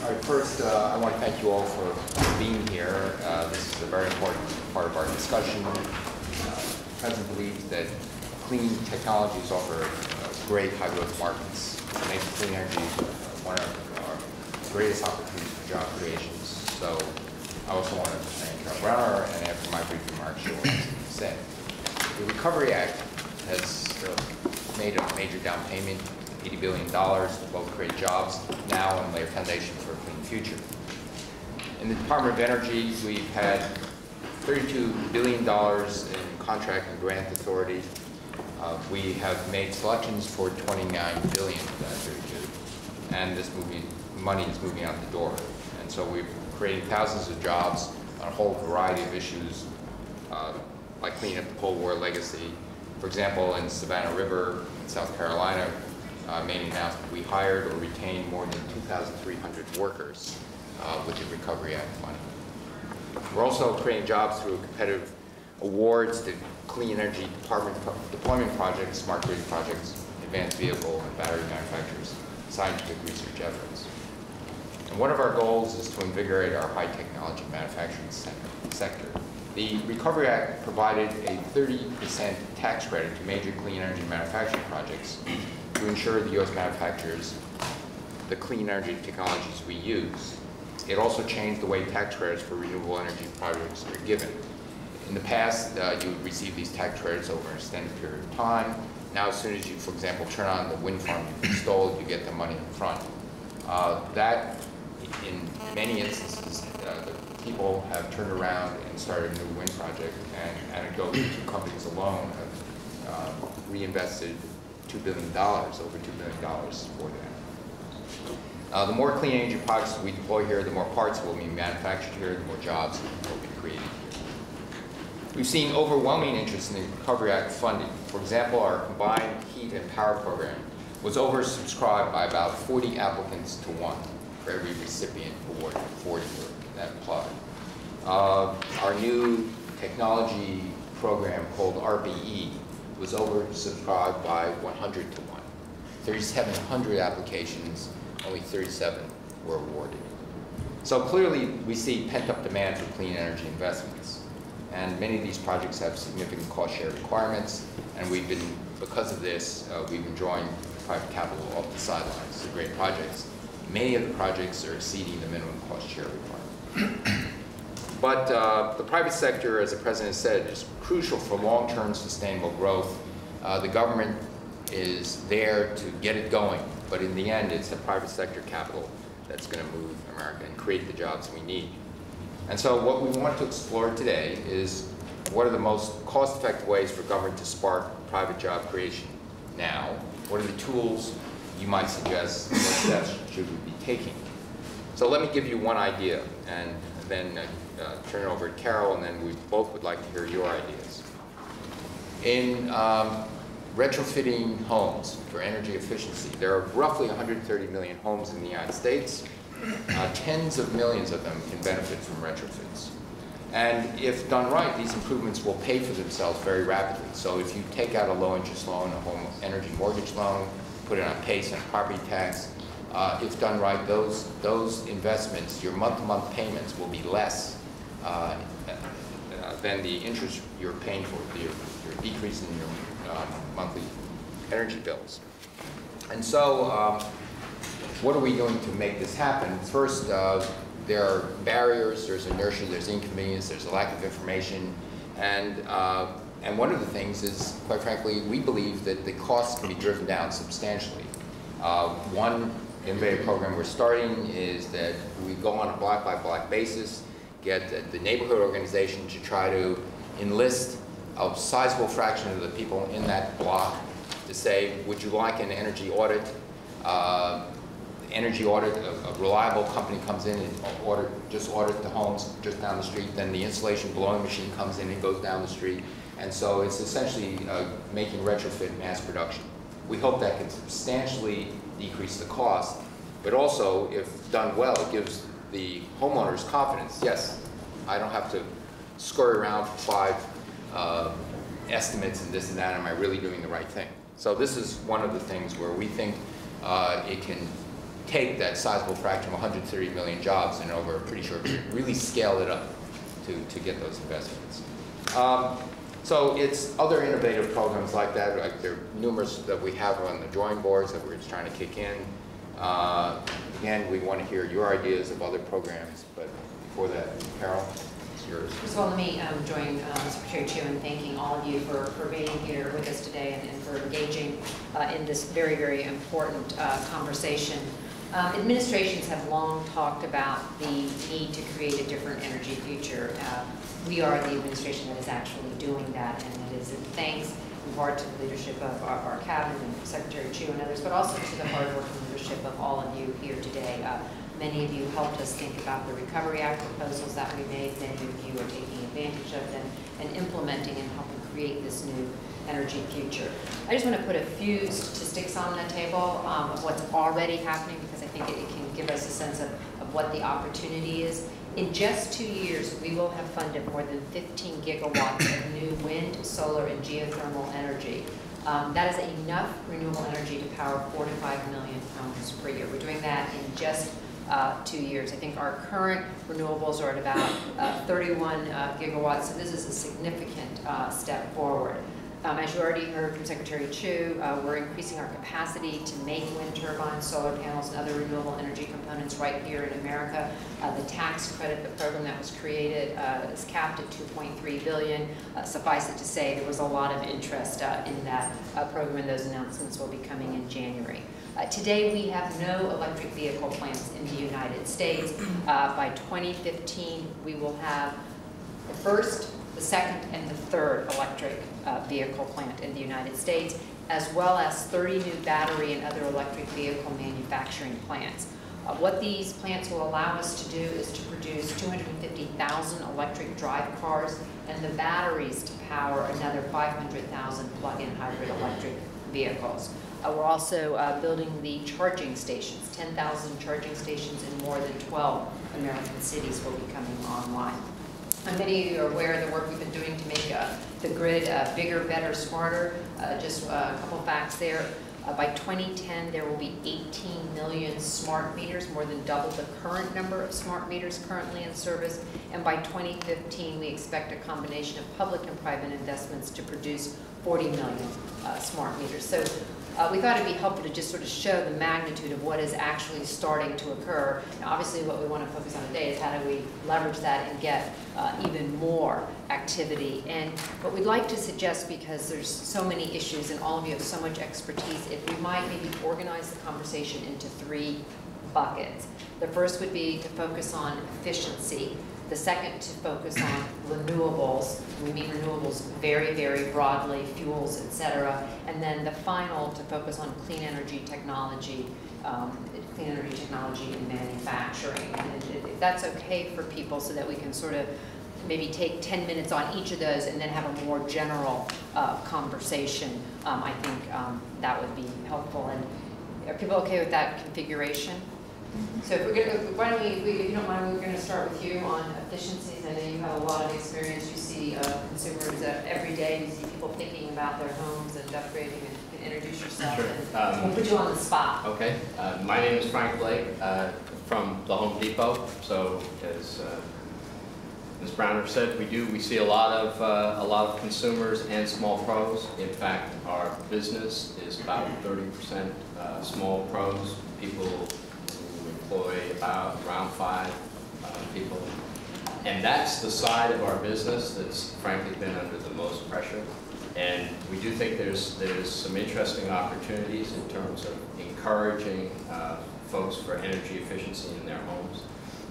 All right, first, I want to thank you all for being here. This is a very important part of our discussion. The President believes that clean technologies offer great high-growth markets. It makes clean energy one of our greatest opportunities for job creations. So I also want to thank Carol Browner, and after my brief remarks, she'll say. The Recovery Act has made a major down payment, $80 billion to both create jobs now and lay a foundation for a clean future. In the Department of Energy, we've had $32 billion in contract and grant authority. We have made selections for $29 billion of that 32, and this money is moving out the door. And so we're creating thousands of jobs on a whole variety of issues, like cleaning up the Cold War legacy. For example, in Savannah River, in South Carolina, made an announcement we hired or retained more than 2,300 workers with the Recovery Act money. We're also creating jobs through competitive awards to clean energy deployment projects, smart grid projects, advanced vehicle and battery manufacturers, scientific research efforts. And one of our goals is to invigorate our high technology manufacturing sector. The Recovery Act provided a 30% tax credit to major clean energy manufacturing projects to ensure the U.S. manufactures the clean energy technologies we use. It also changed the way tax credits for renewable energy projects are given. In the past, you would receive these tax credits over an extended period of time. Now, as soon as you, for example, turn on the wind farm you've installed, you get the money up front. That, in many instances, the people have turned around and started a new wind project, and anecdotally, two companies alone have reinvested $2 billion, over $2 billion for that. The more clean energy products we deploy here, the more parts will be manufactured here, the more jobs will be created here. We've seen overwhelming interest in the Recovery Act funding. For example, our combined heat and power program was oversubscribed by about 40 applicants to 1 for every recipient awarded, 40 that applied. Our new technology program called RBE was oversubscribed by 100 to 1. 3,700 applications, only 37 were awarded. So clearly, we see pent-up demand for clean energy investments. And many of these projects have significant cost share requirements, and we've been, because of this, we've been drawing private capital off the sidelines to great projects. Many of the projects are exceeding the minimum cost share requirement. But the private sector, as the President said, is crucial for long-term sustainable growth. The government is there to get it going, but in the end, it's the private sector capital that's going to move America and create the jobs we need. And so what we want to explore today is what are the most cost-effective ways for government to spark private job creation now? What are the tools you might suggest? What steps should we be taking? So let me give you one idea, and then turn it over to Carol, and then we both would like to hear your ideas. In retrofitting homes for energy efficiency, there are roughly 130 million homes in the United States. Tens of millions of them can benefit from retrofits. And if done right, these improvements will pay for themselves very rapidly. So if you take out a low-interest loan, a home energy mortgage loan, put it on PACE and property tax, if done right, those investments, your month-to-month payments will be less than the interest you're paying for, your decrease in your monthly energy bills. And so what are we doing to make this happen? First, there are barriers, there's inertia, there's inconvenience, there's a lack of information, and one of the things is, quite frankly, we believe that the costs can be driven down substantially. One innovative program we're starting is that we go on a block-by-block basis, get the neighborhood organization to try to enlist a sizable fraction of the people in that block to say, would you like an energy audit? A reliable company comes in and just audit the homes just down the street, then the insulation blowing machine comes in and goes down the street. And so it's essentially making retrofit mass production. We hope that can substantially decrease the cost, but also, if done well, it gives the homeowners confidence. Yes, I don't have to scurry around for 5 estimates and this and that. Am I really doing the right thing? So this is one of the things where we think it can take that sizable fraction of 130 million jobs and over a pretty short period, really scale it up to get those investments. So it's other innovative programs like that, like there are numerous that we have on the drawing boards that we're just trying to kick in. Again, we want to hear your ideas of other programs, but before that, Carol, it's yours. First of all, let me join Secretary Chu in thanking all of you for being here with us today and for engaging in this very, very important conversation. Administrations have long talked about the need to create a different energy future. We are the administration that is actually doing that, and it is in thanks in part to the leadership of our cabinet and Secretary Chu and others, but also to the hard-working leadership of all of you here today. Many of you helped us think about the Recovery Act proposals that we made. Many of you are taking advantage of them and implementing and helping create this new energy future. I just want to put a few statistics on the table of what's already happening, because I think it can give us a sense of what the opportunity is. In just 2 years, we will have funded more than 15 gigawatts of new wind, solar, and geothermal energy. That is enough renewable energy to power 4 to 5 million homes per year. We're doing that in just 2 years. I think our current renewables are at about 31 gigawatts, so this is a significant step forward. As you already heard from Secretary Chu, we're increasing our capacity to make wind turbines, solar panels, and other renewable energy components right here in America. The tax credit, the program that was created, is capped at $2.3 billion. Suffice it to say, there was a lot of interest in that program, and those announcements will be coming in January. Today, we have no electric vehicle plants in the United States. By 2015, we will have the first, the second, and the third electric vehicle plant in the United States, as well as 30 new battery and other electric vehicle manufacturing plants. What these plants will allow us to do is to produce 250,000 electric drive cars and the batteries to power another 500,000 plug-in hybrid electric vehicles. We're also building the charging stations. 10,000 charging stations in more than 12 American cities will be coming online. Many of you are aware of the work we've been doing to make the grid bigger, better, smarter. Just a couple facts there. By 2010, there will be 18 million smart meters, more than double the current number of smart meters currently in service. And by 2015, we expect a combination of public and private investments to produce 40 million smart meters. So we thought it'd be helpful to just sort of show the magnitude of what is actually starting to occur. Now, obviously, what we want to focus on today is how do we leverage that and get even more activity. And what we'd like to suggest, because there's so many issues and all of you have so much expertise, if we might maybe organize the conversation into 3 buckets. The first would be to focus on efficiency. The second to focus on renewables. We mean renewables very, very broadly, fuels, et cetera. And then the final to focus on clean energy technology in manufacturing. And if that's okay for people, so that we can sort of maybe take 10 minutes on each of those and then have a more general conversation, I think that would be helpful. And are people okay with that configuration? So if we're going to, why don't we, if you don't mind, we're going to start with you on efficiencies. I know you have a lot of experience. You see consumers every day. You see people thinking about their homes and upgrading, and you can introduce yourself. Sure. And we'll put you on the spot. Okay. My name is Frank Blake from the Home Depot. So as Ms. Browner said, we see a lot of consumers and small pros. In fact, our business is about 30% small pros, people employ around 5 people. And that's the side of our business that's frankly been under the most pressure. And we do think there's some interesting opportunities in terms of encouraging folks for energy efficiency in their homes,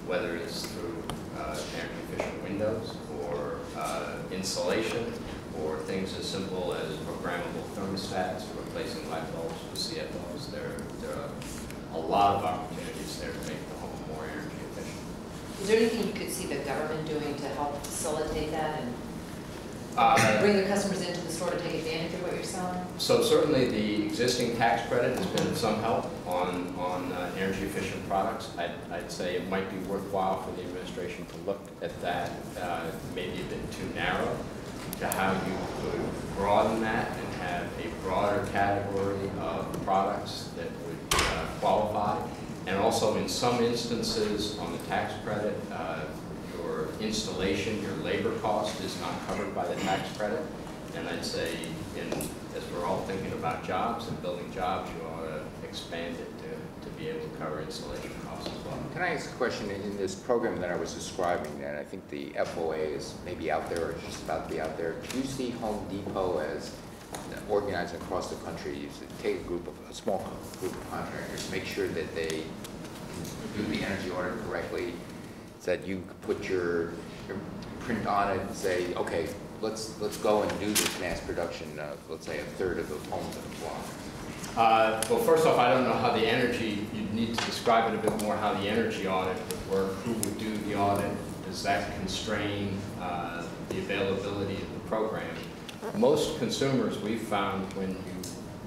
whether it's through energy efficient windows or insulation, or things as simple as programmable thermostats, replacing light bulbs with CFOs. There are a lot of opportunities there to make the home more energy efficient. Is there anything you could see the government doing to help facilitate that and bring the customers into the store to take advantage of what you're selling? So certainly the existing tax credit has been some help on energy efficient products. I'd say it might be worthwhile for the administration to look at that, maybe a bit too narrow, to how you could broaden that and have a broader category of products that would qualify, And also in some instances on the tax credit, your installation, your labor cost is not covered by the tax credit. And I'd say, as we're all thinking about jobs and building jobs, you ought to expand it to be able to cover installation costs as well. Can I ask a question? In this program that I was describing, and I think the FOA is maybe out there or just about to be out there, do you see Home Depot as organizing across the country? You take a small group of contractors, make sure that they do the energy audit correctly, so that you put your print on it and say, okay, let's go and do this mass production of, let's say, a third of the homes in a block. Well, first off, I don't know how the energy, you'd need to describe it a bit more, how the energy audit would work, who would do the audit, does that constrain the availability of the program? Most consumers we've found, when you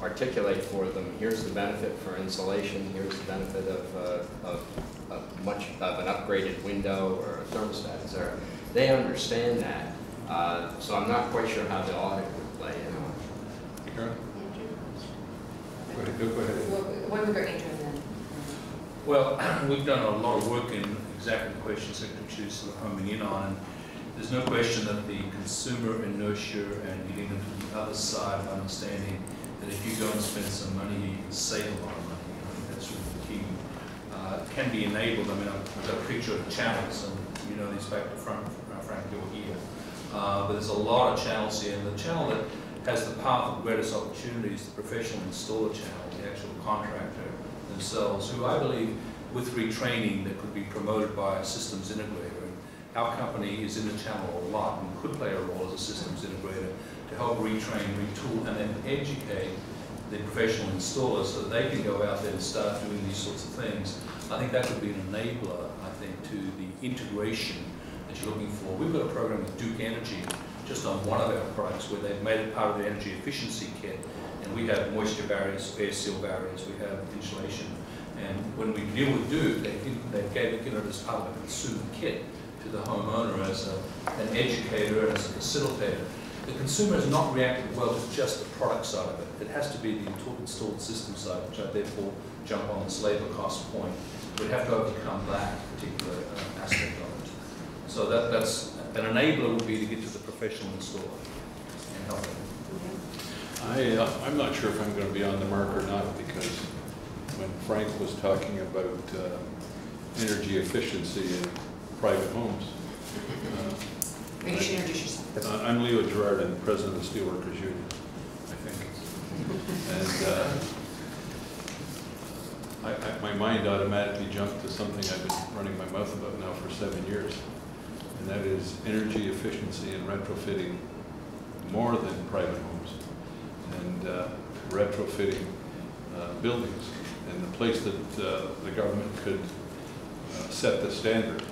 articulate for them, here's the benefit for insulation, here's the benefit of an upgraded window or a thermostat, etc., they understand that. So I'm not quite sure how the audit would play in. Karen? Go ahead. What would Andrew then? Well, we've done a lot of work in exactly the questions that Secretary Chu's sort of homing in on. There's no question that the consumer inertia and getting them to the other side of understanding that if you go and spend some money, you can save a lot of money. I think that's really the key. Can be enabled. I mean, I've got a picture of the channels, and you know these back to front, Frank, you're here. But there's a lot of channels here, and the channel that has the path of greatest opportunities, the professional installer channel, the actual contractor themselves, who I believe with retraining that could be promoted by a systems integrator. Our company is in the channel a lot and could play a role as a systems integrator to help retrain, retool, and then educate the professional installers so that they can go out there and start doing these sorts of things. I think that would be an enabler, I think, to the integration that you're looking for. We've got a program with Duke Energy just on one of our products where they've made it part of the energy efficiency kit. And we have moisture barriers, air seal barriers, we have insulation. And when we deal with Duke, they gave it as part of a consumer kit to the homeowner as an educator and as a facilitator. The consumer has not reacted well to just the product side of it. It has to be the installed system side, which I therefore jump on this labor cost point. We'd have to overcome that particular aspect of it. So that's an enabler would be to get to the professional installer and help them. I'm not sure if I'm going to be on the mark or not, because when Frank was talking about energy efficiency in private homes. Maybe you should introduce yourself. I'm Leo Gerard, I'm the president of the Steelworkers Union, I think. And my mind automatically jumped to something I've been running my mouth about now for 7 years, and that is energy efficiency and retrofitting more than private homes, and retrofitting buildings. And the place that the government could set the standard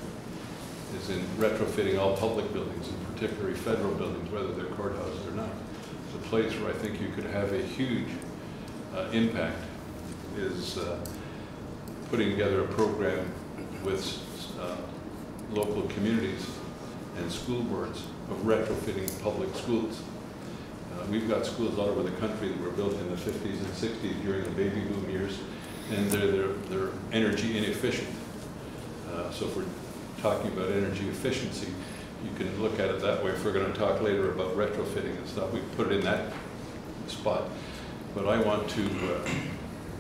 is in retrofitting all public buildings, and particularly federal buildings, whether they're courthouses or not. The place where I think you could have a huge impact is putting together a program with local communities and school boards of retrofitting public schools. We've got schools all over the country that were built in the 50s and 60s during the baby boom years, and they're energy inefficient. So if we're talking about energy efficiency, you can look at it that way. If we're going to talk later about retrofitting and stuff, we put it in that spot. But I want to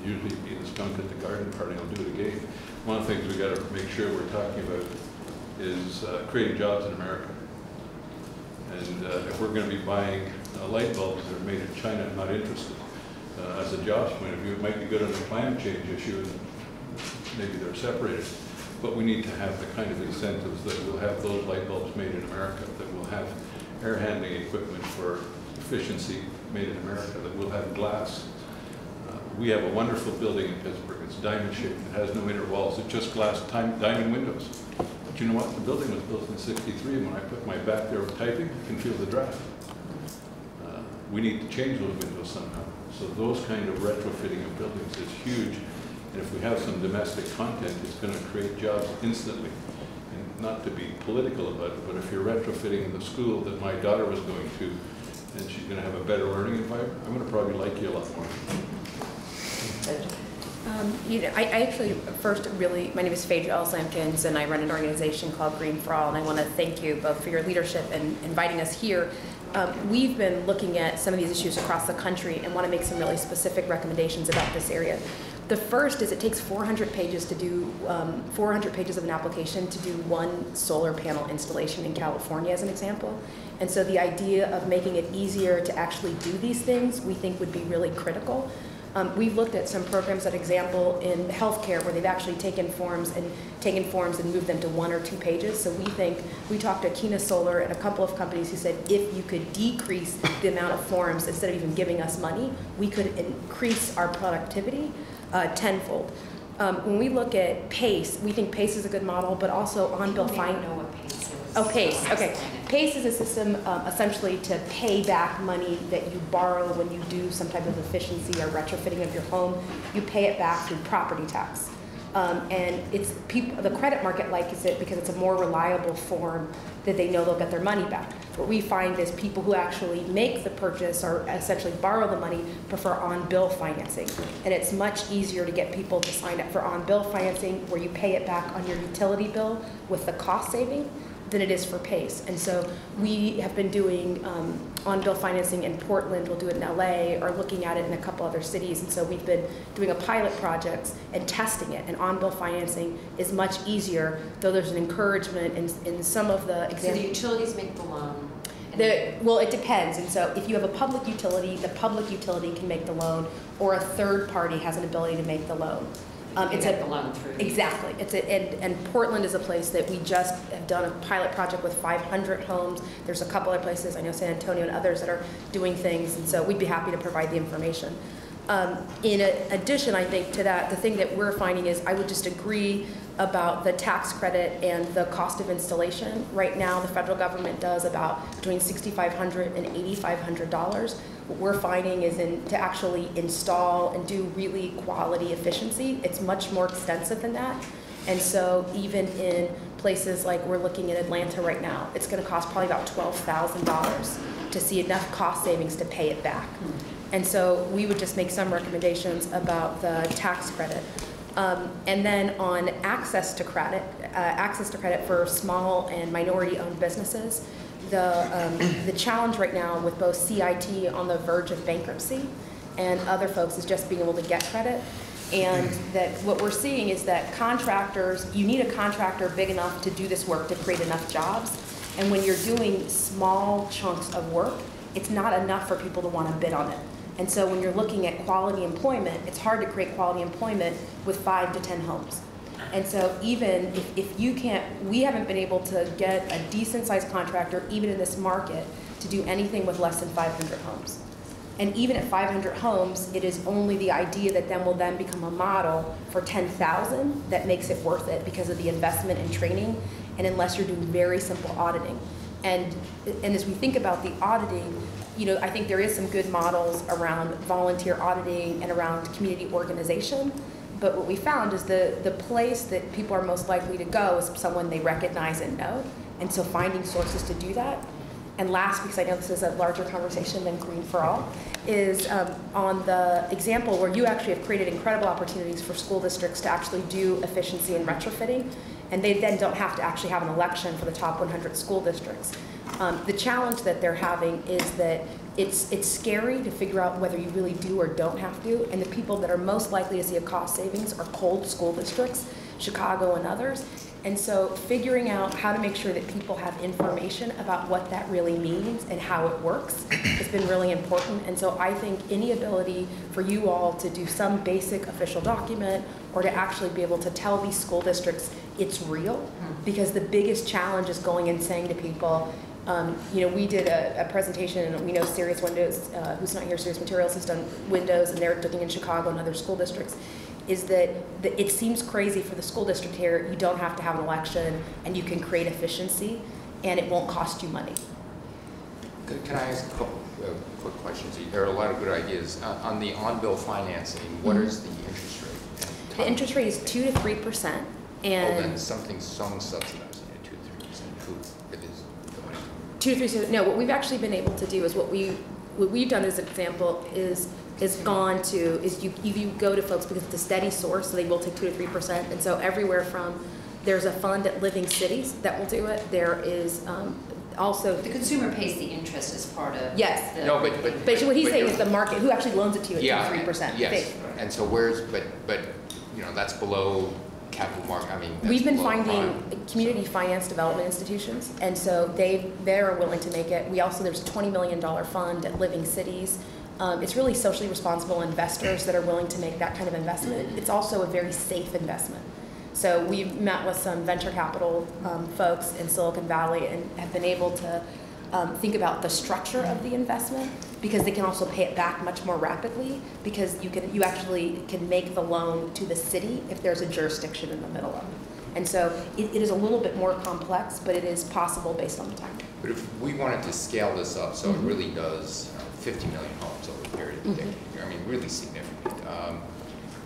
usually be the skunk at the garden party. I'll do it again. One of the things we got to make sure we're talking about is creating jobs in America. And if we're going to be buying light bulbs that are made in China, I'm not interested. As a jobs point of view, it might be good on the climate change issue, and maybe they're separated. But we need to have the kind of incentives that will have those light bulbs made in America, that will have air handling equipment for efficiency made in America, that will have glass. We have a wonderful building in Pittsburgh. It's diamond shaped. It has no inner walls. It's just glass diamond windows. But you know what? The building was built in '63, and when I put my back there typing, I can feel the draft. We need to change those windows somehow. So those kind of retrofitting of buildings is huge. And if we have some domestic content, it's going to create jobs instantly. And not to be political about it, but if you're retrofitting in the school that my daughter was going to, and she's going to have a better learning environment, I'm going to probably like you a lot more. I actually, first, really, my name is Phaedra Ellis-Lampkins, and I run an organization called Green for All, and I want to thank you both for your leadership and inviting us here. We've been looking at some of these issues across the country and want to make some really specific recommendations about this area. The first is it takes 400 pages to do, 400 pages of an application to do one solar panel installation in California, as an example. And so the idea of making it easier to actually do these things, we think would be really critical. We've looked at some programs, for example, in healthcare where they've actually taken forms and moved them to 1 or 2 pages. So we talked to Kina Solar and a couple of companies who said if you could decrease the amount of forms instead of even giving us money, we could increase our productivity tenfold. When we look at PACE, we think PACE is a good model, but also on-bill fine. I don't know what PACE is. Oh, PACE, okay. PACE is a system essentially to pay back money that you borrow when you do some type of efficiency or retrofitting of your home. You pay it back through property tax. And it's the credit market likes it because it's a more reliable form that they know they'll get their money back. What we find is people who actually make the purchase or essentially borrow the money prefer on-bill financing. And it's much easier to get people to sign up for on-bill financing where you pay it back on your utility bill with the cost saving than it is for PACE. And so we have been doing on-bill financing in Portland, we'll do it in LA, or looking at it in a couple other cities. And so we've been doing a pilot project and testing it. And on-bill financing is much easier, though there's an encouragement in some of the examples. So the utilities make the loan? Well, it depends. And so if you have a public utility, the public utility can make the loan, or a third party has an ability to make the loan. It's a loan through. Exactly. And Portland is a place that we just have done a pilot project with 500 homes. There's a couple other places, I know San Antonio and others that are doing things, and so we'd be happy to provide the information. In addition, I think to that, the thing that we're finding is I would just agree about the tax credit and the cost of installation. Right now, the federal government does about between $6,500 and $8,500. What we're finding is to actually install and do really quality efficiency, it's much more extensive than that. And so even in places like we're looking at Atlanta right now, it's going to cost probably about $12,000 to see enough cost savings to pay it back. And so we would just make some recommendations about the tax credit. And then on access to credit for small and minority-owned businesses, the challenge right now with both CIT on the verge of bankruptcy and other folks is just being able to get credit. And that what we're seeing is that contractors, you need a contractor big enough to do this work to create enough jobs. And when you're doing small chunks of work, it's not enough for people to want to bid on it. And so when you're looking at quality employment, it's hard to create quality employment with 5 to 10 homes. And so even if you can't, we haven't been able to get a decent sized contractor, even in this market, to do anything with less than 500 homes. And even at 500 homes, it is only the idea that then will then become a model for 10,000 that makes it worth it because of the investment in training, and unless you're doing very simple auditing. And as we think about the auditing, you know, I think there is some good models around volunteer auditing and around community organization. But what we found is the place that people are most likely to go is someone they recognize and know. And so finding sources to do that. And last, because I know this is a larger conversation than Green for All, is on the example where you actually have created incredible opportunities for school districts to actually do efficiency and retrofitting. And they then don't have to actually have an election for the top 100 school districts. The challenge that they're having is that it's scary to figure out whether you really do or don't have to, and the people that are most likely to see a cost savings are cold school districts, Chicago and others. And so figuring out how to make sure that people have information about what that really means and how it works has been really important. And so I think any ability for you all to do some basic official document or to actually be able to tell these school districts it's real, because the biggest challenge is going and saying to people, you know, we did a presentation, and we know Serious Windows, who's not here, Serious Materials has done windows, and they're looking in Chicago and other school districts, is that it seems crazy for the school district here, you don't have to have an election, and you can create efficiency, and it won't cost you money. Can I ask a couple quick questions? There are a lot of good ideas. On the on-bill financing, what is the interest rate? The interest rate is 2 to 3%. And then some subsidizing it, 2 to 3%. Who it is the money? 2 to 3%. No, what we've actually been able to do is what we've done as an example is is gone to, is you go to folks because it's a steady source, so they will take 2 to 3%. And so everywhere from, there's a fund at Living Cities that will do it. There is also. The consumer pays the interest as part of. Yes. The, No, but what he's saying is the market, who actually loans it to you at 2 to 3%. Yes, and so but you know, that's below capital market, I mean, that's We've been below finding prime. community finance development institutions, and so they're willing to make it. We also, there's a $20 million fund at Living Cities. It's really socially responsible investors that are willing to make that kind of investment. It's also a very safe investment. So we've met with some venture capital folks in Silicon Valley and have been able to think about the structure of the investment, because they can also pay it back much more rapidly, because you actually can make the loan to the city if there's a jurisdiction in the middle of it. And so it is a little bit more complex, but it is possible based on the time. But if we wanted to scale this up, so it really does 50 million homes over a period of a decade, I mean, really significant.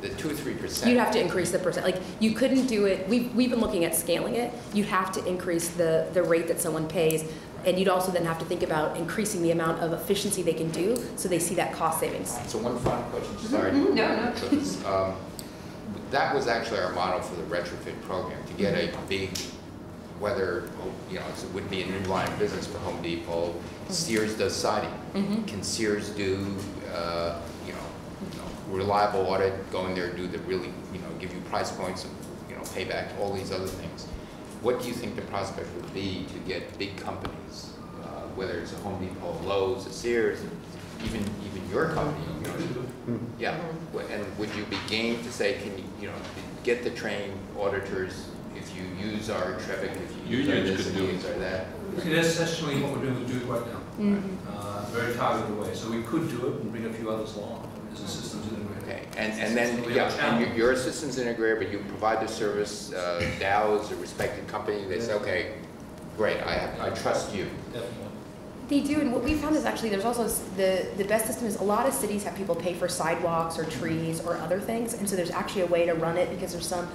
The 2 or 3%. You'd have to increase the percent. Like, you couldn't do it. We've been looking at scaling it. You'd have to increase the rate that someone pays, and you'd also then have to think about increasing the amount of efficiency they can do, so they see that cost savings. So one final question, sorry. No. That was actually our model for the retrofit program, to get a big, whether, you know, it would be a new line of business for Home Depot. Sears does siding. Can Sears do, reliable audit, go in there and do the really, give you price points, payback, all these other things? What do you think the prospect would be to get big companies, whether it's a Home Depot, Lowe's, a Sears, even your company, yeah, and would you be game to say, can you, get the trained auditors, if you use our Trevic, if you use our this and use our that? See, that's essentially what we're doing with Do It Right now, very targeted way. So we could do it and bring a few others along as a systems integrator. Okay, and then, and you're a systems integrator, but you provide the service, Dow is a respected company, they say, okay, great, I trust you. Definitely. They do, and what we found is actually there's also the best system is a lot of cities have people pay for sidewalks or trees or other things, and so there's actually a way to run it because there's some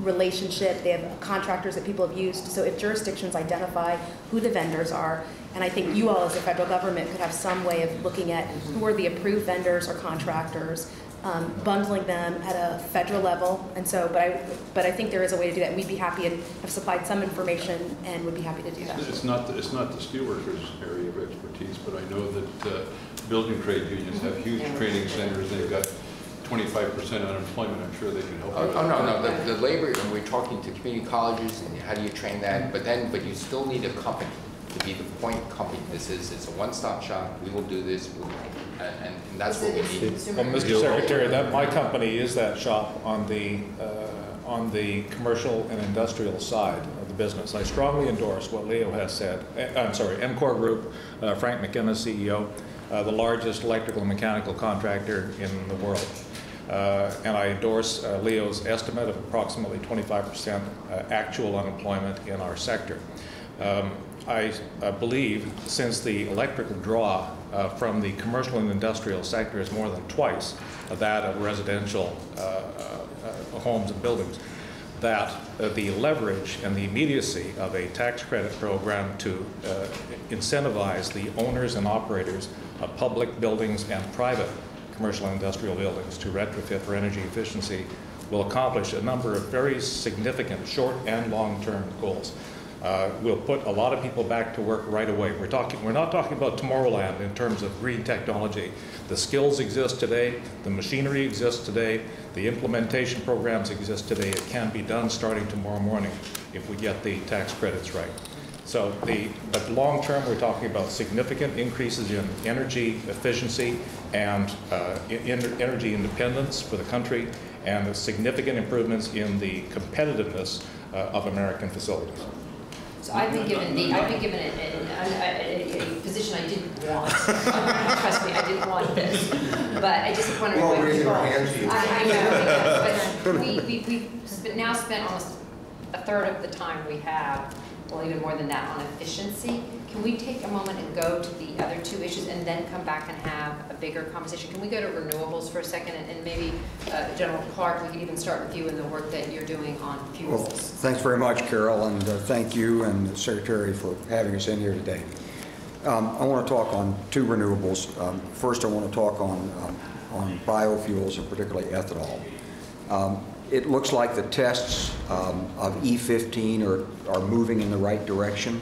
relationship. They have contractors that people have used. So if jurisdictions identify who the vendors are, and I think you all as the federal government could have some way of looking at who are the approved vendors or contractors, bundling them at a federal level. And so, but I think there is a way to do that. We'd be happy and have supplied some information and would be happy to do that. It's not the steelworkers area of expertise, but I know that building trade unions have huge training centers. They've got 25% unemployment. I'm sure they can help. No. The labor, and we're talking to community colleges, and how do you train that? But you still need a company to be the point company. It's a one-stop shop. We will do this, and that's what we need. Well, Mr. Secretary, my company is that shop on the commercial and industrial side of the business. I strongly endorse what Leo has said. I'm sorry, MCOR Group, Frank McKenna, CEO, the largest electrical and mechanical contractor in the world. And I endorse Leo's estimate of approximately 25% actual unemployment in our sector. I believe since the electrical draw from the commercial and industrial sector is more than twice that of residential homes and buildings, that the leverage and the immediacy of a tax credit program to incentivize the owners and operators of public buildings and private commercial and industrial buildings to retrofit for energy efficiency will accomplish a number of very significant short and long-term goals. We'll put a lot of people back to work right away. We're not talking about Tomorrowland in terms of green technology. The skills exist today, the machinery exists today, the implementation programs exist today. It can be done starting tomorrow morning if we get the tax credits right. So but long term, we're talking about significant increases in energy efficiency and energy independence for the country, and significant improvements in the competitiveness of American facilities. So I've been given a position I didn't want. Trust me, I didn't want this. But I just wanted to. Well, raising your hands to you. I know, but we've now spent almost a third of the time we have, well, even more than that, on efficiency. Can we take a moment and go to the other two issues and then come back and have a bigger conversation? Can we go to renewables for a second, and maybe General Clark, we could even start with you and the work that you're doing on fuels. Well, thanks very much, Carol, and thank you and the Secretary for having us in here today. I want to talk on two renewables. First, I want to talk on on biofuels and particularly ethanol. It looks like the tests of E15 are moving in the right direction.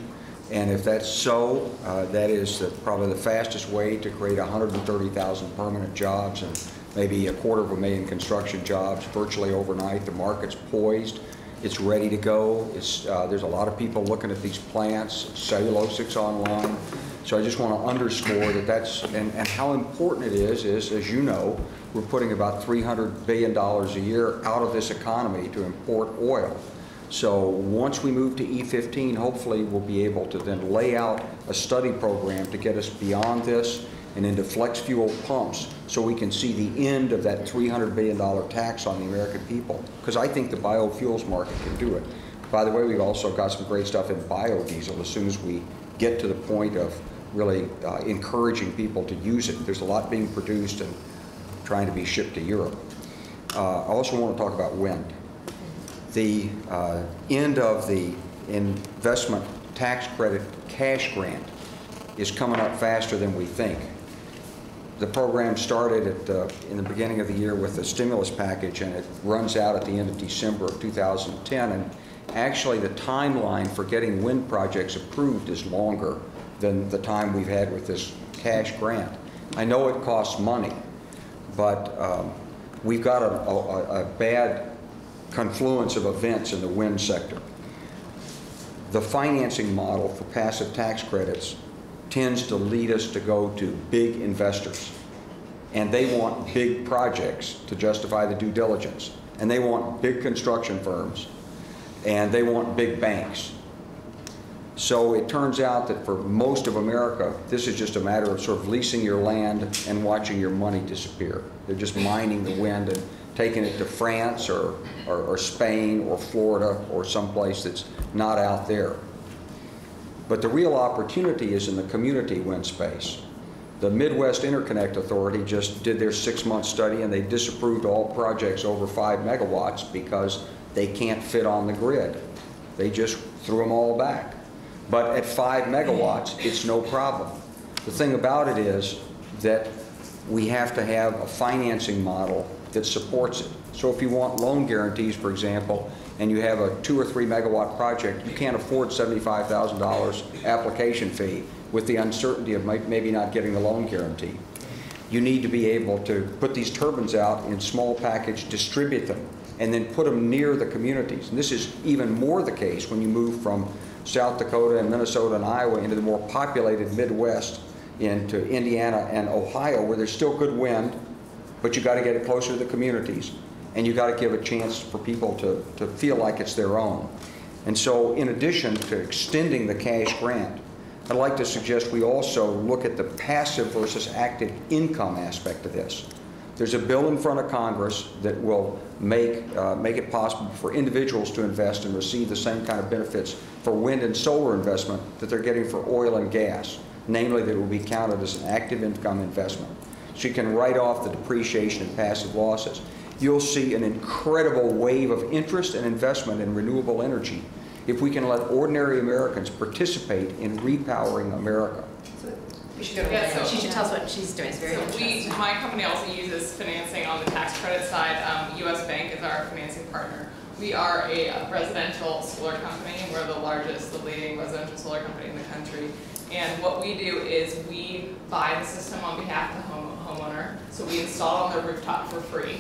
And if that's so, that is probably the fastest way to create 130,000 permanent jobs and maybe 250,000 construction jobs virtually overnight. The market's poised. It's ready to go. There's a lot of people looking at these plants. Cellulosics online. So I just want to underscore that and how important it is, as you know, we're putting about $300 billion a year out of this economy to import oil. So once we move to E15, hopefully we'll be able to then lay out a study program to get us beyond this and into flex fuel pumps so we can see the end of that $300 billion tax on the American people. Because I think the biofuels market can do it. By the way, we've also got some great stuff in biodiesel as soon as we get to the point of really encouraging people to use it. There's a lot being produced and trying to be shipped to Europe. I also want to talk about wind. The end of the investment tax credit cash grant is coming up faster than we think. The program started in the beginning of the year with the stimulus package, and it runs out at the end of December of 2010. And actually, the timeline for getting wind projects approved is longer than the time we've had with this cash grant. I know it costs money, but we've got a bad confluence of events in the wind sector. The financing model for passive tax credits tends to lead us to go to big investors, and they want big projects to justify the due diligence, and they want big construction firms, and they want big banks. So it turns out that for most of America, this is just a matter of sort of leasing your land and watching your money disappear. They're just mining the wind and taking it to France or Spain or Florida or someplace that's not out there. But the real opportunity is in the community wind space. The Midwest Interconnect Authority just did their 6-month study, and they disapproved all projects over 5 megawatts because they can't fit on the grid. They just threw them all back. But at 5 megawatts, it's no problem. The thing about it is that we have to have a financing model that supports it. So if you want loan guarantees, for example, and you have a 2 or 3 megawatt project, you can't afford $75,000 application fee with the uncertainty of maybe not getting the loan guarantee. You need to be able to put these turbines out in small package, distribute them, and then put them near the communities. And this is even more the case when you move from South Dakota and Minnesota and Iowa into the more populated Midwest, into Indiana and Ohio, where there's still good wind, but you got to get it closer to the communities, and you got to give a chance for people to feel like it's their own. And so in addition to extending the cash grant, I'd like to suggest we also look at the passive versus active income aspect of this. There's a bill in front of Congress that will make it possible for individuals to invest and receive the same kind of benefits for wind and solar investment that they're getting for oil and gas. Namely, that it will be counted as an active income investment. So you can write off the depreciation and passive losses. You'll see an incredible wave of interest and investment in renewable energy if we can let ordinary Americans participate in repowering America. We should go to Yeah, so- she should tell us what she's doing. It's very interesting. My company also uses financing on the tax credit side. US Bank is our financing partner. We are a residential solar company. We're the leading residential solar company in the country. And what we do is we buy the system on behalf of the homeowner. So we install it on their rooftop for free.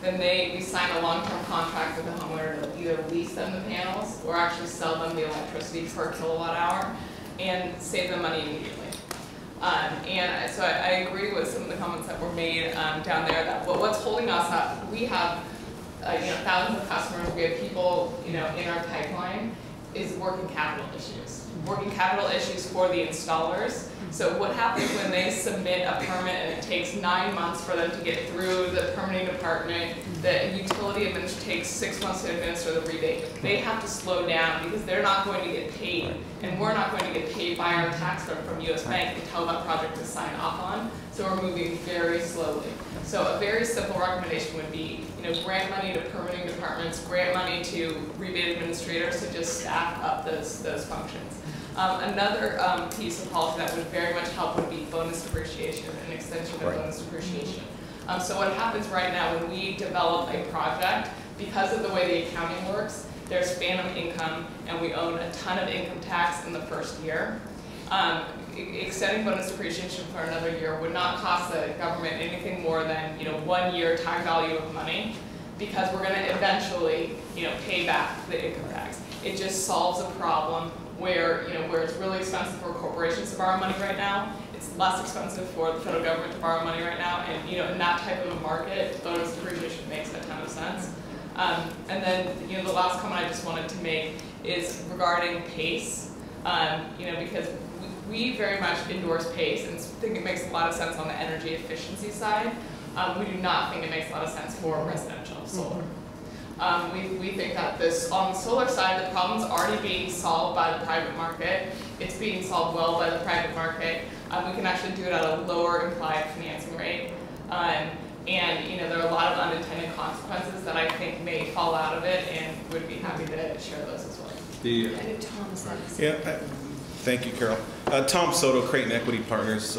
Then we sign a long-term contract with the homeowner to either lease them the panels or actually sell them the electricity per kilowatt hour and save them money immediately. And so I agree with some of the comments that were made down there that what's holding us up, we have thousands of customers, we have people in our pipeline, is working capital issues. Working capital issues for the installers. So what happens when they submit a permit and it takes 9 months for them to get through the permitting department, the utility administrator takes 6 months to administer the rebate. They have to slow down because they're not going to get paid, and we're not going to get paid by our tax credit from US Bank until that project is signed off on. So we're moving very slowly. So a very simple recommendation would be, grant money to permitting departments, grant money to rebate administrators to just staff up those functions. Another piece of policy that would very much help would be bonus depreciation, an extension of bonus depreciation. So what happens right now when we develop a project, because of the way the accounting works, there's phantom income, and we own a ton of income tax in the first year. Extending bonus depreciation for another year would not cost the government anything more than 1 year time value of money, because we're going to eventually pay back the income tax. It just solves a problem where where it's really expensive for corporations to borrow money right now. It's less expensive for the federal government to borrow money right now, and in that type of a market, bonus depreciation makes a ton of sense. And then the last comment I just wanted to make is regarding PACE, because we very much endorse PACE and think it makes a lot of sense on the energy efficiency side. We do not think it makes a lot of sense for residential solar. We think that on the solar side, the problem's already being solved by the private market. It's being solved well by the private market. We can actually do it at a lower implied financing rate. And there are a lot of unintended consequences that I think may fall out of it, and would be happy to share those as well. Thank you, Carol. Tom Soto, Creighton Equity Partners.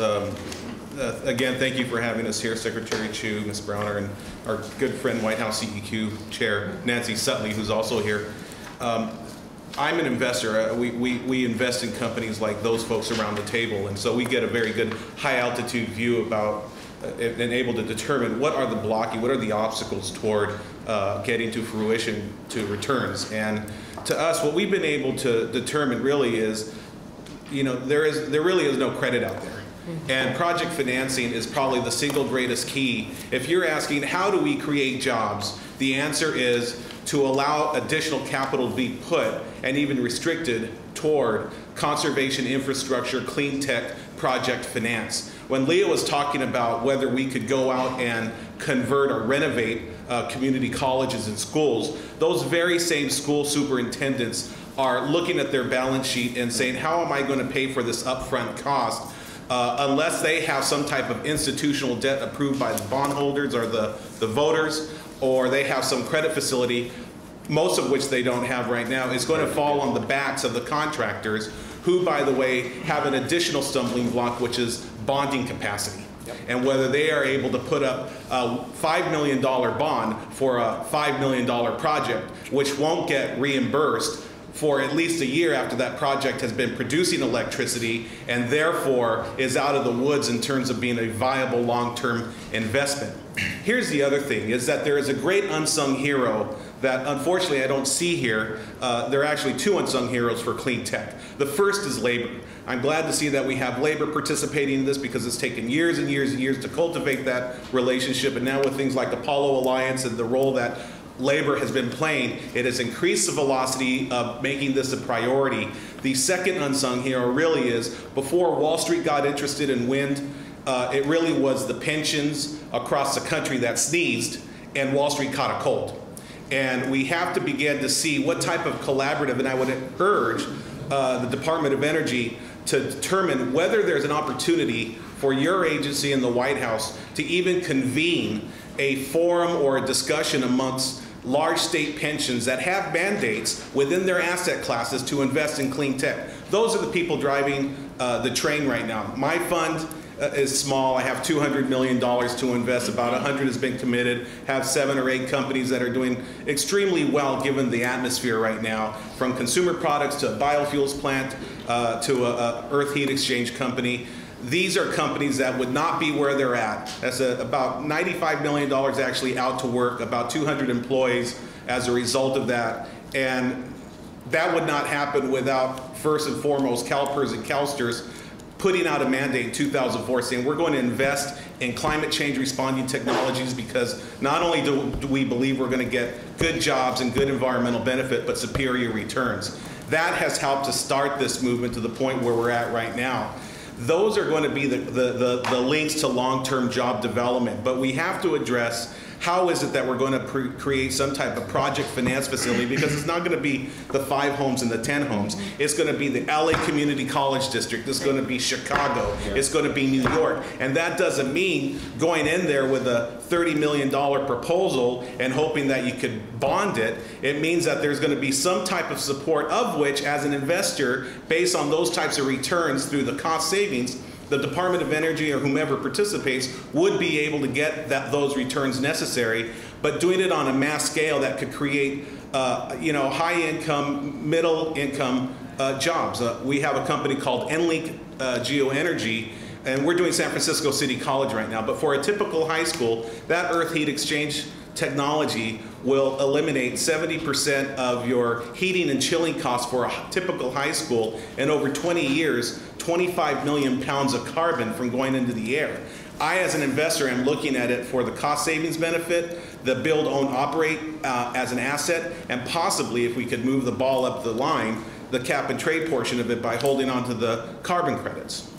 Again, thank you for having us here, Secretary Chu, Ms. Browner, and our good friend, White House CEQ Chair Nancy Sutley, who's also here. I'm an investor. We invest in companies like those folks around the table, and so we get a very good high-altitude view about and able to determine what are the obstacles toward getting to fruition to returns. And to us, what we've been able to determine really is, there really is no credit out there. And project financing is probably the single greatest key. If you're asking, how do we create jobs? The answer is to allow additional capital to be put and even restricted toward conservation infrastructure, clean tech, project finance. When Leah was talking about whether we could go out and convert or renovate community colleges and schools, those very same school superintendents are looking at their balance sheet and saying, how am I going to pay for this upfront cost? Unless they have some type of institutional debt approved by the bondholders or the voters, or they have some credit facility, most of which they don't have right now, is going to fall on the backs of the contractors, who, by the way, have an additional stumbling block, which is bonding capacity. Yep. And whether they are able to put up a $5 million bond for a $5 million project, which won't get reimbursed for at least a year after that project has been producing electricity, and therefore is out of the woods in terms of being a viable long-term investment. Here's the other thing, is that there is a great unsung hero that unfortunately I don't see here. There are actually two unsung heroes for clean tech. The first is labor. I'm glad to see that we have labor participating in this, because it's taken years and years and years to cultivate that relationship, and now with things like Apollo Alliance and the role that labor has been playing, it has increased the velocity of making this a priority. The second unsung hero really is, before Wall Street got interested in wind, it really was the pensions across the country that sneezed, and Wall Street caught a cold. And we have to begin to see what type of collaborative, and I would urge the Department of Energy to determine whether there's an opportunity for your agency in the White House to even convene a forum or a discussion amongst large state pensions that have mandates within their asset classes to invest in clean tech. Those are the people driving the train right now. My fund is small. I have $200 million to invest. About 100 has been committed. Have 7 or 8 companies that are doing extremely well given the atmosphere right now, from consumer products to a biofuels plant to a earth heat exchange company. These are companies that would not be where they're at. That's about $95 million actually out to work, about 200 employees as a result of that. And that would not happen without, first and foremost, CalPERS and CalSTRS putting out a mandate in 2004 saying we're going to invest in climate change responding technologies, because not only do we believe we're going to get good jobs and good environmental benefit, but superior returns. That has helped to start this movement to the point where we're at right now. Those are going to be the links to long-term job development. But we have to address, how is it that we're going to create some type of project finance facility? Because it's not going to be the 5 homes and the 10 homes. It's going to be the LA Community College District. It's going to be Chicago. It's going to be New York. And that doesn't mean going in there with a $30 million proposal and hoping that you could bond it. It means that there's going to be some type of support, of which, as an investor, based on those types of returns through the cost savings, the Department of Energy or whomever participates would be able to get those returns necessary, but doing it on a mass scale that could create high income, middle income jobs. We have a company called EnLink Geoenergy, and we're doing San Francisco City College right now, but for a typical high school, that earth heat exchange technology will eliminate 70% of your heating and chilling costs for a typical high school, and over 20 years, 25 million pounds of carbon from going into the air. I, as an investor, am looking at it for the cost savings benefit, the build, own, operate as an asset, and possibly, if we could move the ball up the line, the cap and trade portion of it by holding on to the carbon credits.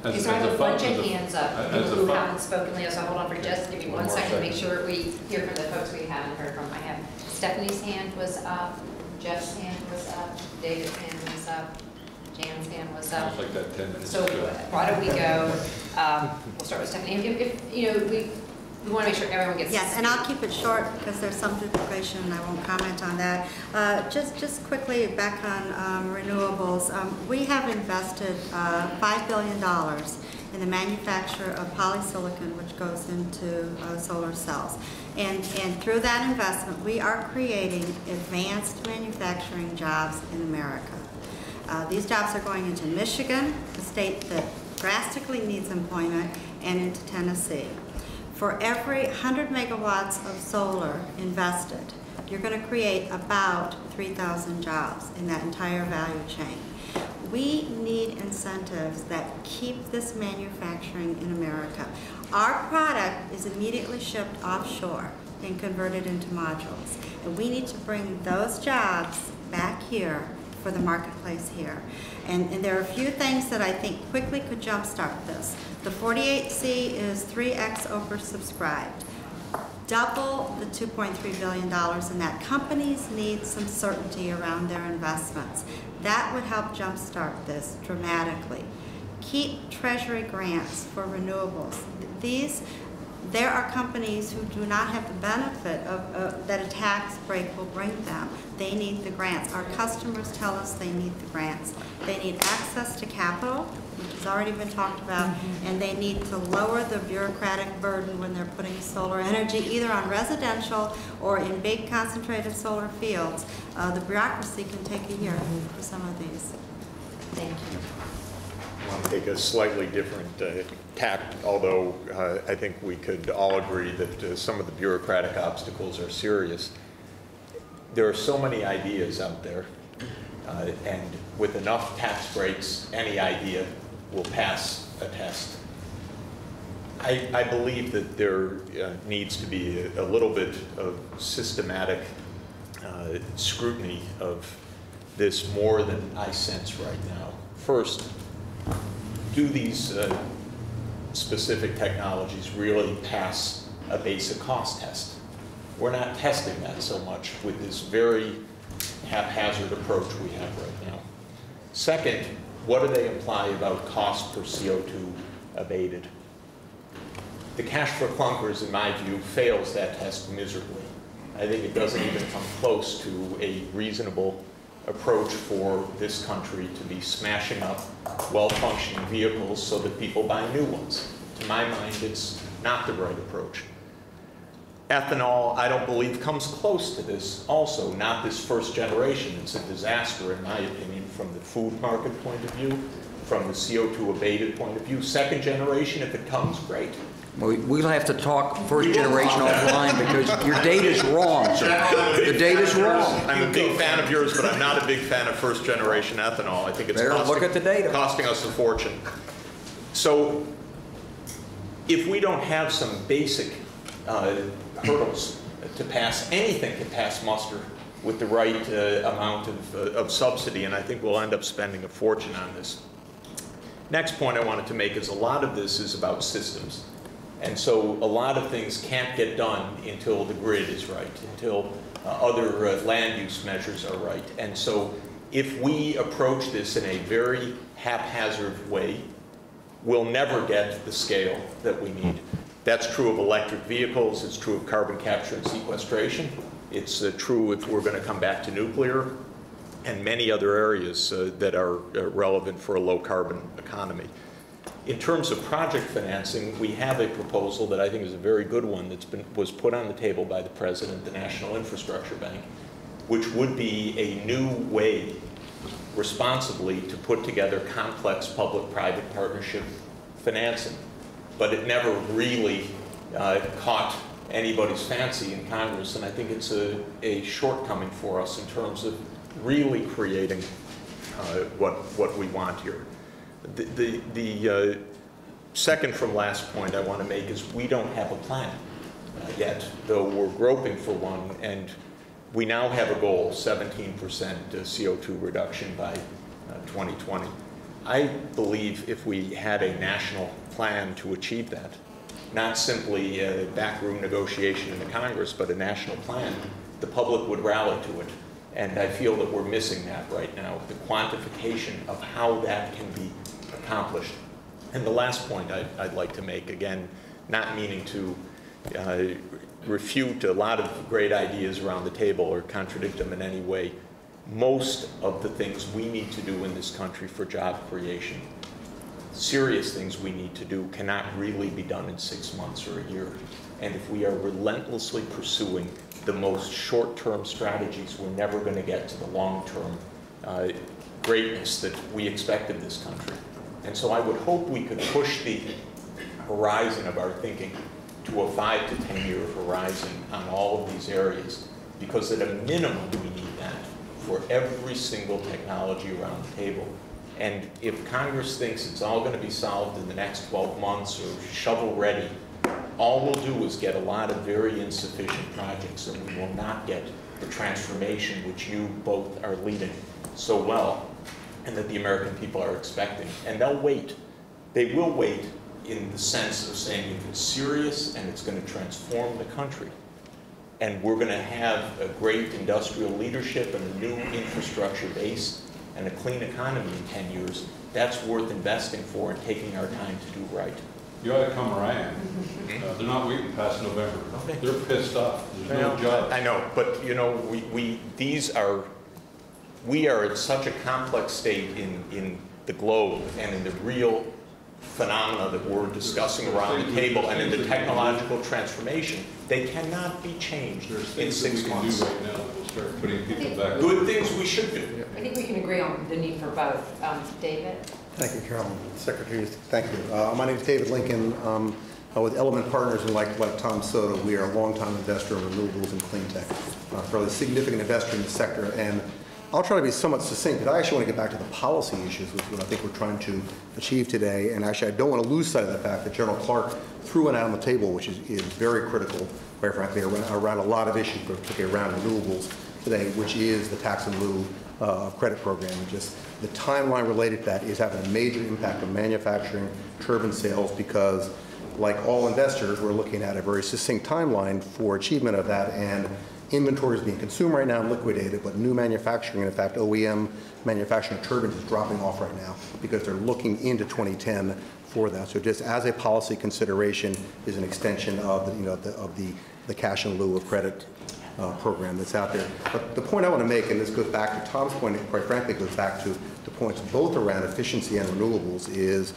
Okay, so I have a bunch of hands up, people who haven't spoken, Leo, so hold on for just, give me one second to make sure we hear from the folks we haven't heard from. I have Stephanie's hand was up, Jeff's hand was up, David's hand was up, Jan's hand was up. Sounds like that 10 minutes. So why don't we go, we'll start with Stephanie. We want to make sure everyone gets. Yes, and I'll keep it short because there's some duplication and I won't comment on that. Just quickly back on renewables. We have invested $5 billion in the manufacture of polysilicon, which goes into solar cells. And through that investment, we are creating advanced manufacturing jobs in America. These jobs are going into Michigan, a state that drastically needs employment, and into Tennessee. For every 100 megawatts of solar invested, you're going to create about 3,000 jobs in that entire value chain. We need incentives that keep this manufacturing in America. Our product is immediately shipped offshore and converted into modules. And we need to bring those jobs back here for the marketplace here. And there are a few things that I think quickly could jumpstart this. The 48C is 3x oversubscribed. Double the $2.3 billion in that. Companies need some certainty around their investments. That would help jumpstart this dramatically. Keep Treasury grants for renewables. There are companies who do not have the benefit of that a tax break will bring them. They need the grants. Our customers tell us they need the grants. They need access to capital, which has already been talked about, and they need to lower the bureaucratic burden when they're putting solar energy either on residential or in big concentrated solar fields. The bureaucracy can take a year for some of these. Thank you. I want to take a slightly different tact, although I think we could all agree that some of the bureaucratic obstacles are serious. There are so many ideas out there, and with enough tax breaks, any idea will pass a test. I believe that there needs to be a little bit of systematic scrutiny of this more than I sense right now. First, do these specific technologies really pass a basic cost test? We're not testing that so much with this very haphazard approach we have right now. Second, what do they imply about cost per CO2 abated? The cash for clunkers, in my view, fails that test miserably. I think it doesn't even come close to a reasonable approach for this country to be smashing up well-functioning vehicles so that people buy new ones. To my mind, it's not the right approach. Ethanol, I don't believe, comes close to this also, not this first generation. It's a disaster, in my opinion, from the food market point of view, from the CO2 abated point of view. Second generation, if it comes, great. We'll have to talk first generation offline because your data's wrong, sir. The data's wrong. I'm a big fan of yours, but I'm not a big fan of first generation ethanol. I think it's costing us a fortune. So if we don't have some basic hurdles to pass, anything can pass muster with the right amount of subsidy, and I think we'll end up spending a fortune on this. Next point I wanted to make is a lot of this is about systems. And so a lot of things can't get done until the grid is right, until other land use measures are right. And so if we approach this in a very haphazard way, we'll never get the scale that we need. That's true of electric vehicles, it's true of carbon capture and sequestration, it's true if we're going to come back to nuclear, and many other areas that are relevant for a low carbon economy. In terms of project financing, we have a proposal that I think is a very good one was put on the table by the President, the National Infrastructure Bank, which would be a new way responsibly to put together complex public-private partnership financing. But it never really caught anybody's fancy in Congress, and I think it's a shortcoming for us in terms of really creating what we want here. The second from last point I want to make is we don't have a plan yet, though we're groping for one, and we now have a goal, 17% CO2 reduction by 2020. I believe if we had a national plan to achieve that, not simply a backroom negotiation in the Congress, but a national plan, the public would rally to it. And I feel that we're missing that right now, the quantification of how that can be accomplished. And the last point I'd like to make, again, not meaning to refute a lot of great ideas around the table or contradict them in any way, most of the things we need to do in this country for job creation, serious things we need to do, cannot really be done in 6 months or a year. And if we are relentlessly pursuing the most short-term strategies, we're never going to get to the long-term greatness that we expect in this country. And so I would hope we could push the horizon of our thinking to a 5 to 10 year horizon on all of these areas, because at a minimum we need that for every single technology around the table. And if Congress thinks it's all going to be solved in the next 12 months or shovel ready, all we'll do is get a lot of very insufficient projects, and we will not get the transformation which you both are leading so well and that the American people are expecting. And they'll wait. They will wait in the sense of saying if it's serious and it's going to transform the country, and we're going to have a great industrial leadership and a new infrastructure base and a clean economy in 10 years, that's worth investing for and taking our time to do right. You ought to come where I am. They're not waiting past November. Okay. They're pissed off. There's no jobs. I know, but you know, we are at such a complex state in the globe and in the real phenomena that we're discussing around the table and in the technological transformation, they cannot be changed in 6 months. Right now, we'll start putting people back. Good things we should do. I think we can agree on the need for both. David? Thank you, Carolyn. Secretary, thank you. My name is David Lincoln. With Element Partners, and like Tom Soto, we are a longtime investor in renewables and clean tech, fairly significant investor in the sector. And I'll try to be somewhat succinct, but I actually want to get back to the policy issues, which is what I think we're trying to achieve today. And actually, I don't want to lose sight of the fact that General Clark threw it out on the table, which is very critical, quite frankly, around a lot of issues, particularly around renewables today, which is the tax in lieu of credit program. And just the timeline related to that is having a major impact on manufacturing, turbine sales, because like all investors, we're looking at a very succinct timeline for achievement of that, and inventory is being consumed right now and liquidated, but new manufacturing, and in fact OEM manufacturing of turbines is dropping off right now because they're looking into 2010 for that. So just as a policy consideration is an extension of the cash in lieu of credit program that's out there. But the point I want to make, and this goes back to Tom's point, and quite frankly goes back to the points both around efficiency and renewables, is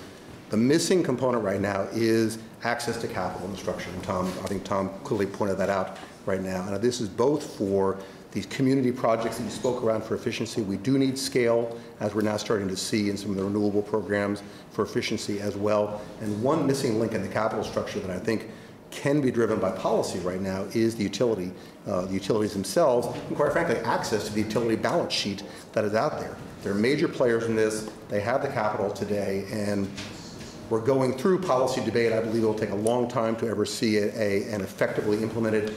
the missing component right now is access to capital in the structure. And I think Tom clearly pointed that out right now. And this is both for these community projects that you spoke around for efficiency. We do need scale, as we're now starting to see in some of the renewable programs for efficiency as well. And one missing link in the capital structure that I think can be driven by policy right now is the utilities themselves, and quite frankly, access to the utility balance sheet that is out there. There are major players in this. They have the capital today, and we're going through policy debate. I believe it will take a long time to ever see an effectively implemented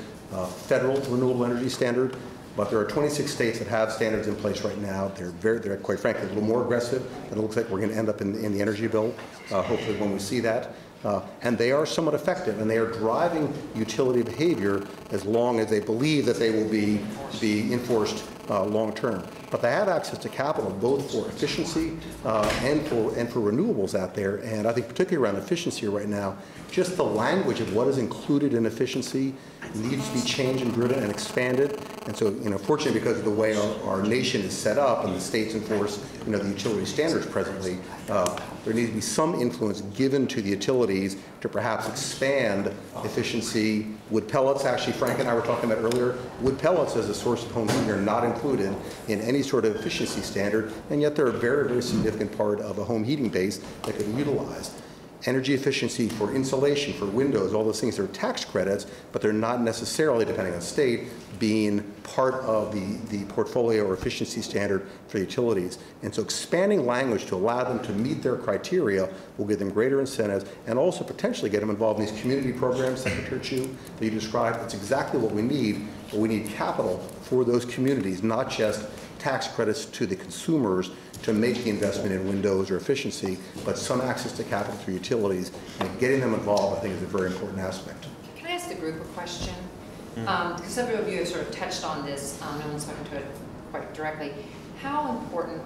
federal renewable energy standard. But there are 26 states that have standards in place right now. They're quite frankly a little more aggressive, and it looks like we're going to end up in the energy bill, hopefully when we see that. And they are somewhat effective, and they are driving utility behavior as long as they believe that they will be enforced long term. but they have access to capital both for efficiency and for renewables out there. And I think particularly around efficiency right now, just the language of what is included in efficiency needs to be changed and driven and expanded. And so, fortunately, because of the way our nation is set up and the states enforce, the utility standards presently, there needs to be some influence given to the utilities to perhaps expand efficiency. Wood pellets, actually, Frank and I were talking about earlier, wood pellets as a source of home heating are not included in any sort of efficiency standard, and yet they're a very, very significant part of a home heating base that could be utilized. Energy efficiency for insulation, for windows, all those things are tax credits, but they're not necessarily, depending on state, being part of the portfolio or efficiency standard for utilities. And so expanding language to allow them to meet their criteria will give them greater incentives and also potentially get them involved in these community programs, Secretary Chu, that you described. That's exactly what we need, but we need capital for those communities, not just tax credits to the consumers to make the investment in windows or efficiency, but some access to capital through utilities, and getting them involved, I think, is a very important aspect. Can I ask the group a question? Because several of you have sort of touched on this, no one's spoken to it quite directly. How important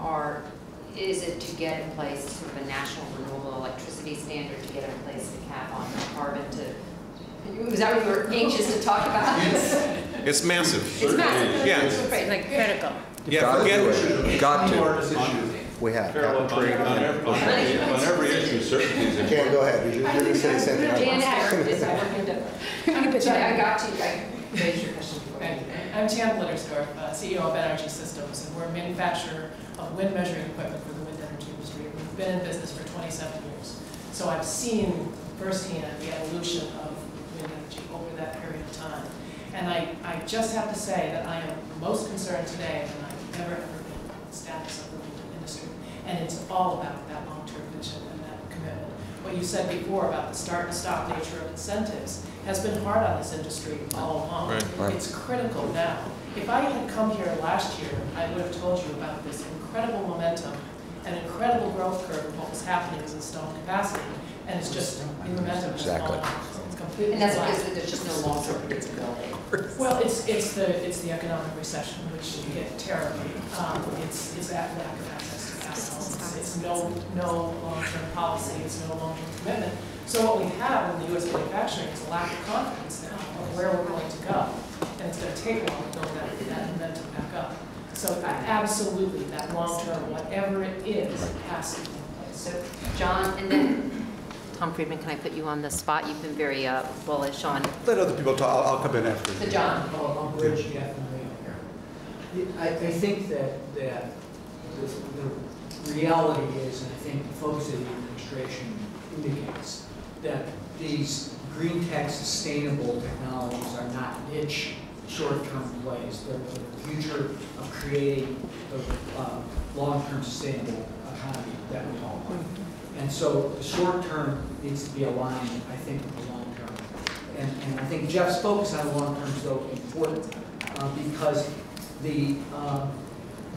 is it to get in place sort of a national renewable electricity standard, to get in place the cap on carbon was that what you were anxious to talk about? It's massive. It's massive. Yeah. It's like critical. Yeah, forget Got to. We have. Carol, on every issue, certainties. Jan, go ahead. You're going to say something. Jan Haggard, I got to. I raised your question. I'm Jan Blittersdorf, CEO of Energy Systems, and we're a manufacturer of wind measuring equipment for the wind energy industry. We've been in business for 27 years. So I've seen firsthand the evolution of wind energy over that period of time. And I just have to say that I am most concerned today than I've ever been with the status of the wind industry. And it's all about that long-term vision and that commitment. What you said before about the start and stop nature of incentives has been hard on this industry all along. Right. It's critical now. If I had come here last year, I would have told you about this incredible momentum and incredible growth curve of what was happening as installed capacity. And it's just, the momentum has fallen off. It's completely And that's flat. because there's just no long-term predictability. Well, it's the economic recession, which hit terribly. It's that lack of access to capital. It's no long-term policy. It's no long-term commitment. So what we have in the U.S. manufacturing is a lack of confidence now of where we're going to go, and it's going to take a while to build that momentum back up. So absolutely, that long-term, whatever it is, has to be in place. So, John, and then Tom Friedman, can I put you on the spot? You've been very bullish on. Let other people talk. I'll come in after. So, John. I'll bridge Jeff and Leo here. I think that the reality is, and I think the focus of the administration indicates, that these green tech sustainable technologies are not niche short-term plays. They're the future of creating the long-term sustainable economy that we all want. And so the short term needs to be aligned, I think, with the long term. And I think Jeff's focus on the long term is so important because the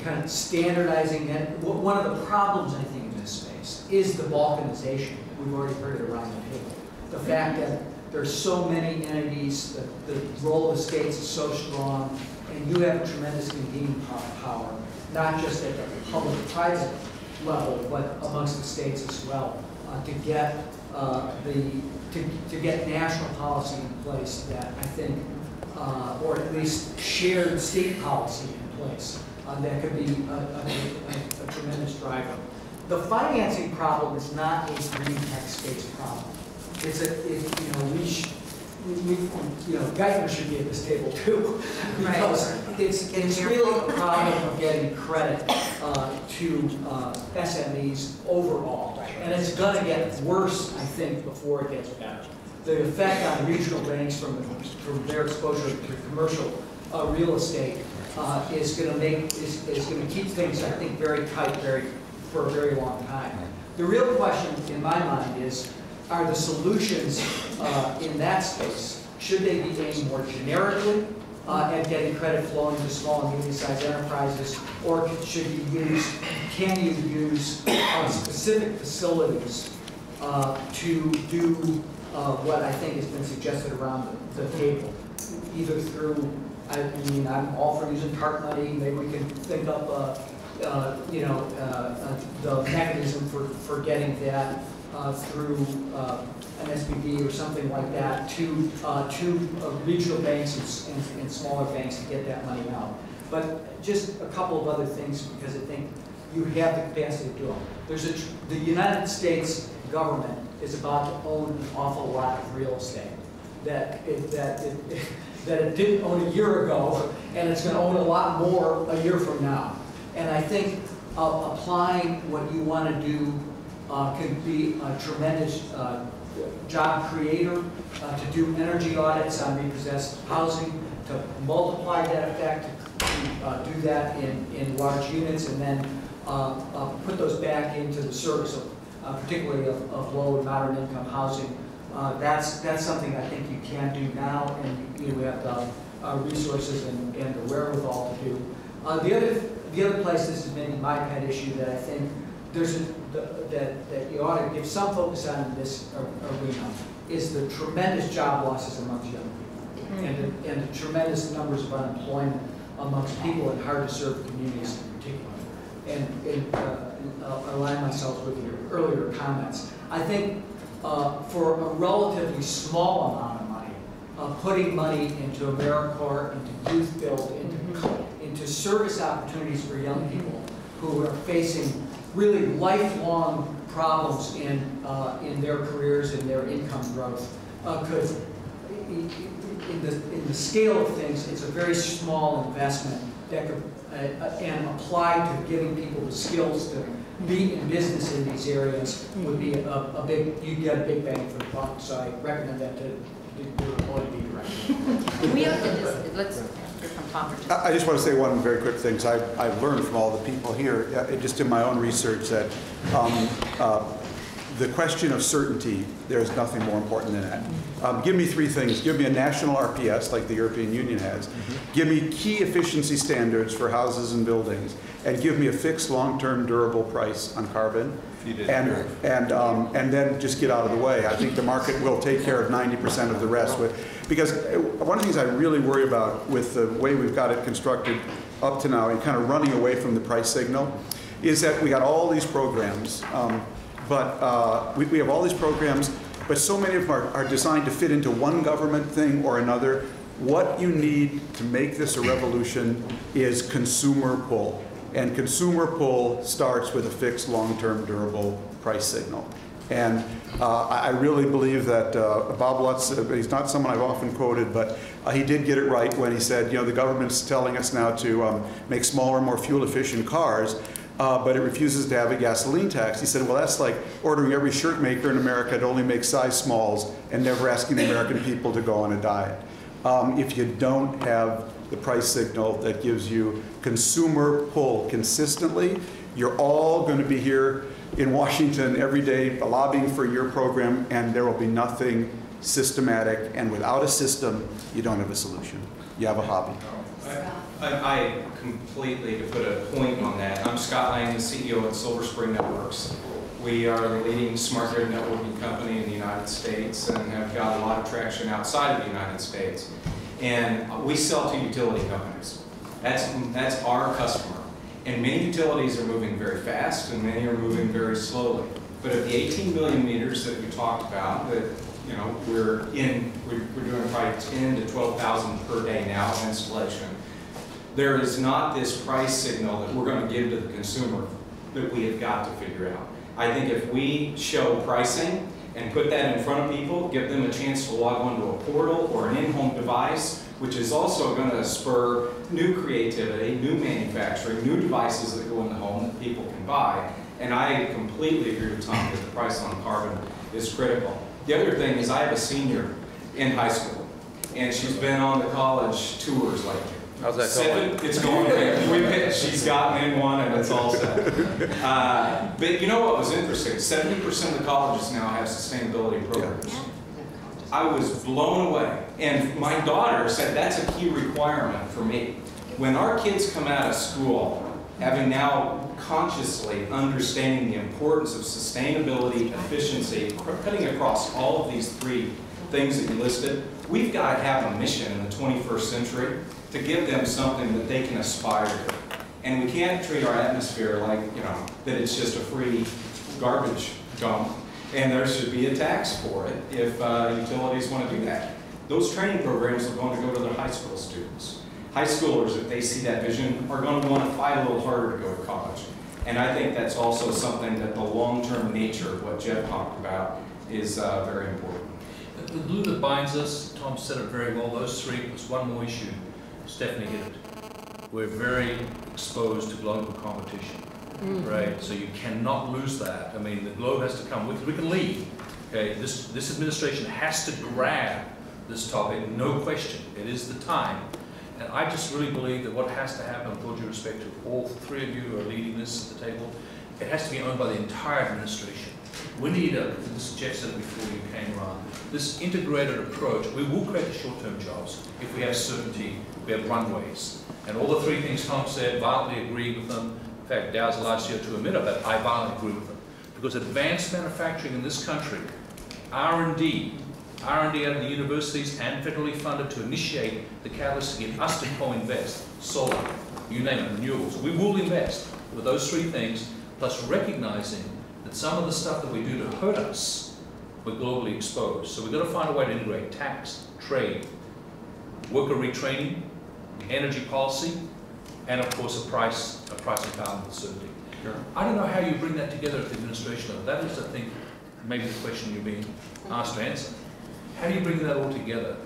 kind of standardizing, and one of the problems, I think, in this space is the balkanization. We've already heard it around the table. The fact that there's so many entities, the role of the states is so strong, and you have a tremendous convening power, not just at the public-private level, but amongst the states as well, to get to get national policy in place that I think, or at least shared state policy in place that could be a tremendous driver. The financing problem is not a green tech space problem. It's Geithner should be at this table too, because it's really a problem of getting credit to SMEs overall, and it's going to get worse, I think, before it gets better. The effect on regional banks from their exposure to commercial real estate is going to keep things, I think, very tight, for a very long time. The real question in my mind is, are the solutions in that space, should they be aimed more generically at getting credit flowing to small and medium-sized enterprises, or can you use specific facilities to do what I think has been suggested around the table, either through I mean, I'm all for using TARP money. Maybe we can think up, you know, the mechanism for getting that through an SPV or something like that to regional banks and smaller banks to get that money out. But just a couple of other things, because I think you have the capacity to do them. The United States government is about to own an awful lot of real estate that it didn't own a year ago, and it's going to own a lot more a year from now. And I think applying what you want to do can be a tremendous job creator, to do energy audits on repossessed housing, to multiply that effect, to do that in large units, and then put those back into the service of, particularly of low and moderate income housing. That's something I think you can do now, and you have the resources and the wherewithal to do. The other place, this is maybe my pet issue that I think that you ought to give some focus on in this arena, is the tremendous job losses amongst young people, and the tremendous numbers of unemployment amongst people in hard-to-serve communities in particular. And align myself with your earlier comments. I think for a relatively small amount of money, putting money into AmeriCorps, into Youth Build, into service opportunities for young people who are facing really lifelong problems in their careers and their income growth, could, in the scale of things, it's a very small investment that could and apply to giving people the skills to be in business in these areas would be a big, you get a big bang for the buck. So I recommend that to your employee director. We have to, let's hear from Tom. I just want to say one very quick thing. I've learned from all the people here, just in my own research, that the question of certainty, there's nothing more important than that. Give me three things. Give me a national RPS like the European Union has. Give me key efficiency standards for houses and buildings. And give me a fixed long-term durable price on carbon. And then just get out of the way. I think the market will take care of 90% of the rest. Because one of the things I really worry about with the way we've got it constructed up to now and kind of running away from the price signal is that we got all these programs. We have all these programs, but so many of them are designed to fit into one government thing or another. What you need to make this a revolution is consumer pull. And consumer pull starts with a fixed long-term durable price signal. And I really believe that Bob Lutz, he's not someone I've often quoted, but he did get it right when he said, you know, the government's telling us now to make smaller, more fuel-efficient cars, but it refuses to have a gasoline tax. He said, well, that's like ordering every shirt maker in America to only make size smalls and never asking the American people to go on a diet. If you don't have the price signal that gives you consumer pull consistently, you're all going to be here in Washington every day lobbying for your program, and there will be nothing systematic. And without a system, you don't have a solution. You have a hobby. I completely, to put a point on that, I'm Scott Lang, the CEO at Silver Spring Networks. We are the leading smart grid networking company in the United States and have got a lot of traction outside of the United States. And we sell to utility companies. That's our customer. And many utilities are moving very fast and many are moving very slowly. But of the 18 million meters that we talked about, that we're doing probably 10 to 12,000 per day now of installation. There is not this price signal that we're going to give to the consumer that we have got to figure out. I think if we show pricing and put that in front of people, give them a chance to log onto a portal or an in-home device, which is also going to spur new creativity, new manufacturing, new devices that go in the home that people can buy. And I completely agree with Tom that the price on carbon is critical. The other thing is I have a senior in high school, and she's been on the college tours lately. How's that going? It's going great. She's gotten in one and it's all set. But you know what was interesting? 70% of the colleges now have sustainability programs. I was blown away. And my daughter said that's a key requirement for me. When our kids come out of school, having now consciously understanding the importance of sustainability, efficiency, cutting across all of these three things that you listed, we've got to have a mission in the 21st century to give them something that they can aspire to. And we can't treat our atmosphere like, you know, that it's just a free garbage dump, and there should be a tax for it if utilities want to do that. Those training programs are going to go to their high school students. High schoolers, if they see that vision, are going to want to fight a little harder to go to college. And I think that's also something that the long-term nature of what Jeff talked about is very important. The glue that binds us, Tom said it very well, those three, plus one more issue, Stephanie hit it. We're very exposed to global competition, right? So you cannot lose that. I mean, the globe has to come with it. We can lead, okay? This administration has to grab this topic, no question. It is the time. And I just really believe that what has to happen, with all due respect to all three of you who are leading this at the table, it has to be owned by the entire administration. We need this Jeff said it before you came around, this integrated approach. We will create the short-term jobs if we have certainty, we have runways. And all the three things Tom said, violently agree with them. In fact, Dow's the largest CO2 emitter, but I violently agree with them. Because advanced manufacturing in this country, R&D out of the universities and federally funded to initiate the catalyst to get us to co-invest, solar, you name it, renewables. We will invest with those three things, plus recognizing that some of the stuff that we do to hurt us, we're globally exposed. So we've got to find a way to integrate tax, trade, worker retraining, energy policy, and of course a price empowerment with certainty. Sure. I don't know how you bring that together at the administration level. That is, I think, maybe the question you're being asked to answer. How do you bring that all together?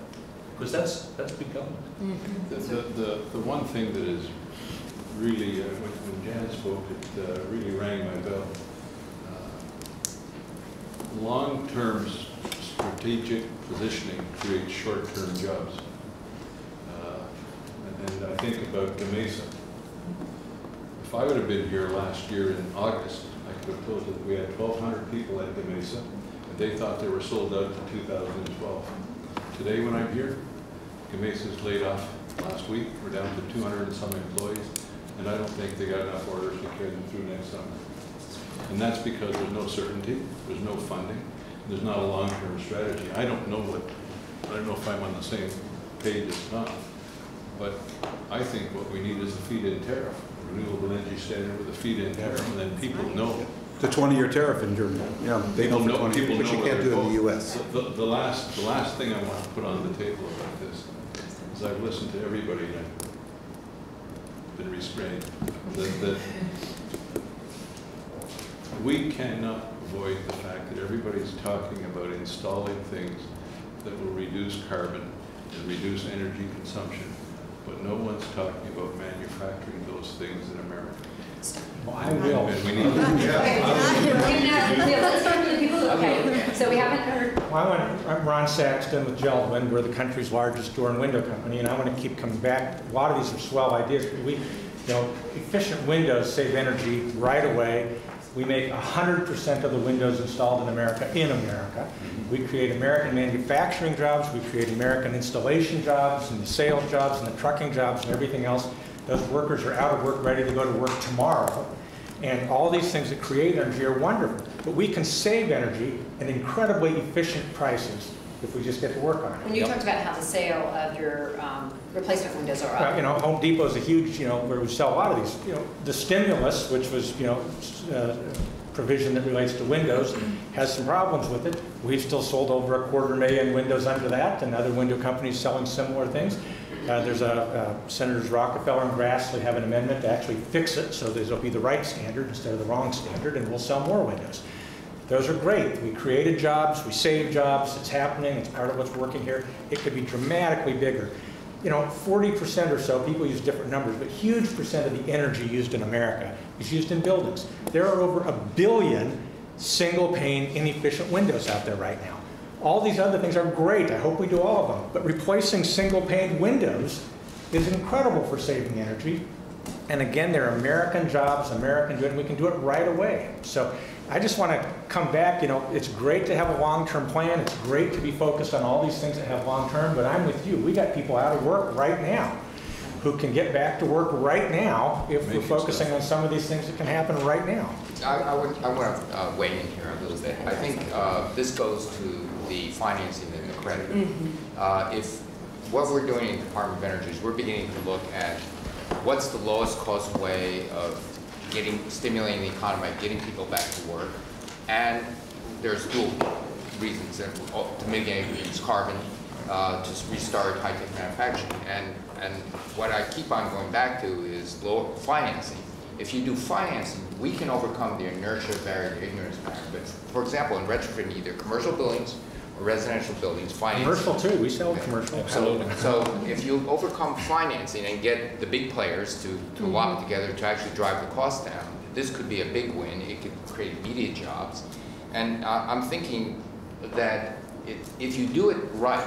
Because that's big government. The one thing that is really, when Jan spoke, it really rang my bell. Long-term strategic positioning creates short-term jobs. And I think about the Mesa. If I would have been here last year in August, I could have told you that we had 1,200 people at the Mesa, and they thought they were sold out to 2012. Today, when I'm here, Mesa's laid off last week. We're down to 200 and some employees, and I don't think they got enough orders to carry them through next summer. And that's because there's no certainty, there's no funding, there's not a long-term strategy. I don't know if I'm on the same page as Tom, but I think what we need is a feed-in tariff, a renewable energy standard with a feed-in tariff, and then people know. The 20-year tariff in Germany. Yeah, they know for 20 years, but you can't do it in the U.S. The last thing I want to put on the table about this is I've listened to everybody and I've been restrained. That we cannot avoid the fact that everybody's talking about installing things that will reduce carbon and reduce energy consumption, but no one's talking about manufacturing those things in America. Well, I will. And we need to, let's start with the people. Okay, so we haven't heard. Well, I'm Ron Saxton with Geldwin. We're the country's largest door and window company, and I want to keep coming back. A lot of these are swell ideas. Efficient windows save energy right away. We make 100% of the windows installed in America. We create American manufacturing jobs. We create American installation jobs and the sales jobs and the trucking jobs and everything else. Those workers are out of work, ready to go to work tomorrow. And all these things that create energy are wonderful. But we can save energy at incredibly efficient prices if we just get to work on it. When you talked about how the sale of your replacement windows are up. Home Depot is a huge, where we sell a lot of these. The stimulus, which was, provision that relates to windows, has some problems with it. We've still sold over 250,000 windows under that, and other window companies selling similar things. There's Senators Rockefeller and Grassley have an amendment to actually fix it so there'll be the right standard instead of the wrong standard, and we'll sell more windows. Those are great. We created jobs, we saved jobs, it's happening, it's part of what's working here. It could be dramatically bigger. 40% or so, people use different numbers, but huge percent of the energy used in America is used in buildings. There are over 1 billion single-pane inefficient windows out there right now. All these other things are great. I hope we do all of them. But replacing single-pane windows is incredible for saving energy. And again, they're American jobs, American good, and we can do it right away. So I just want to come back. It's great to have a long-term plan. It's great to be focused on all these things that have long-term, but I'm with you. We got people out of work right now who can get back to work right now if we're focusing on some of these things that can happen right now. I want to weigh in here a little bit. I think this goes to the financing and the competitive. If what we're doing in the Department of Energy is we're beginning to look at what's the lowest cost way of stimulating the economy, getting people back to work, and there's dual reasons to mitigate use carbon, to restart high-tech manufacturing, and what I keep on going back to is low financing. If you do financing, we can overcome the inertia barrier, the ignorance barrier. But for example, in retrofitting either commercial buildings or residential buildings, financing. Commercial too, we sell commercial. Absolutely. So if you overcome financing and get the big players to lock together to actually drive the cost down, this could be a big win. It could create immediate jobs. And I'm thinking that if you do it right,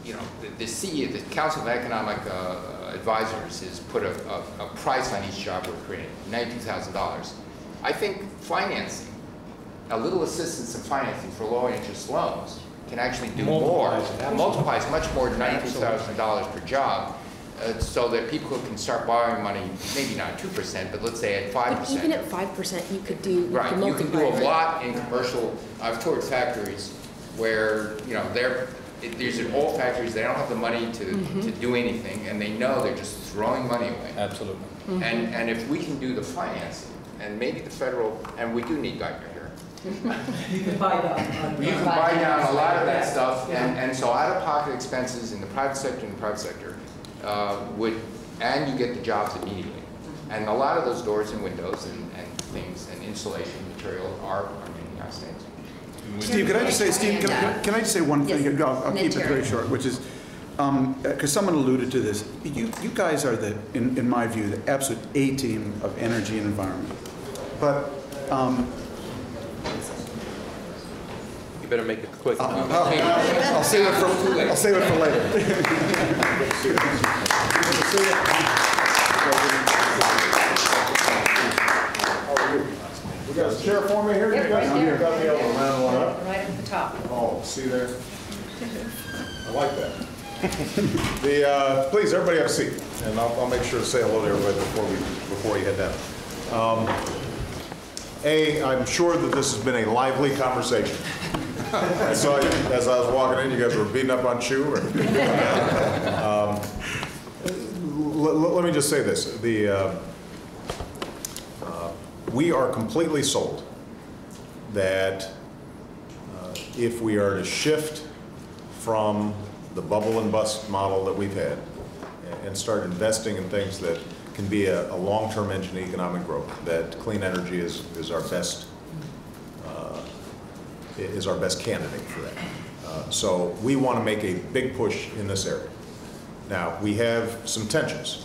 you know, the CEO, the Council of Economic Advisors has put a price on each job we're creating, $92,000. I think financing, a little assistance in financing for low interest loans can actually do more, multiplies much more than $92,000 per job, so that people can start borrowing money, maybe not 2%, but let's say at 5%. But even at 5%, you could do, right, you can do a lot in commercial. I've toured factories where, you know, these are old factories, they don't have the money to do anything, and they know they're just throwing money away. Absolutely. And if we can do the financing, and maybe the federal, and we do need Geiger here. You can buy down. You can buy down a lot of that stuff, and so out-of-pocket expenses in the private sector and you get the jobs immediately. And a lot of those doors and windows and things and insulation material are made in the United States. Steve, can I just say, one thing? Yes. I'll keep it very short, which is, because someone alluded to this, you guys are in my view, the absolute A-team of energy and environment. But You better make it quick. I'll save it for later. We got a chair for me here? Yep, You guys right there. got to be able to round one up. Right at the top. Oh, see there? I like that. Please, everybody have a seat, and I'll make sure to say hello to everybody before you head down. I'm sure that this has been a lively conversation. I saw you, as I was walking in, you guys were beating up on Chu. Let me just say this. We are completely sold that if we are to shift from the bubble and bust model that we've had and start investing in things that can be a long-term engine of economic growth, that clean energy is our best candidate for that. So we want to make a big push in this area. Now, we have some tensions.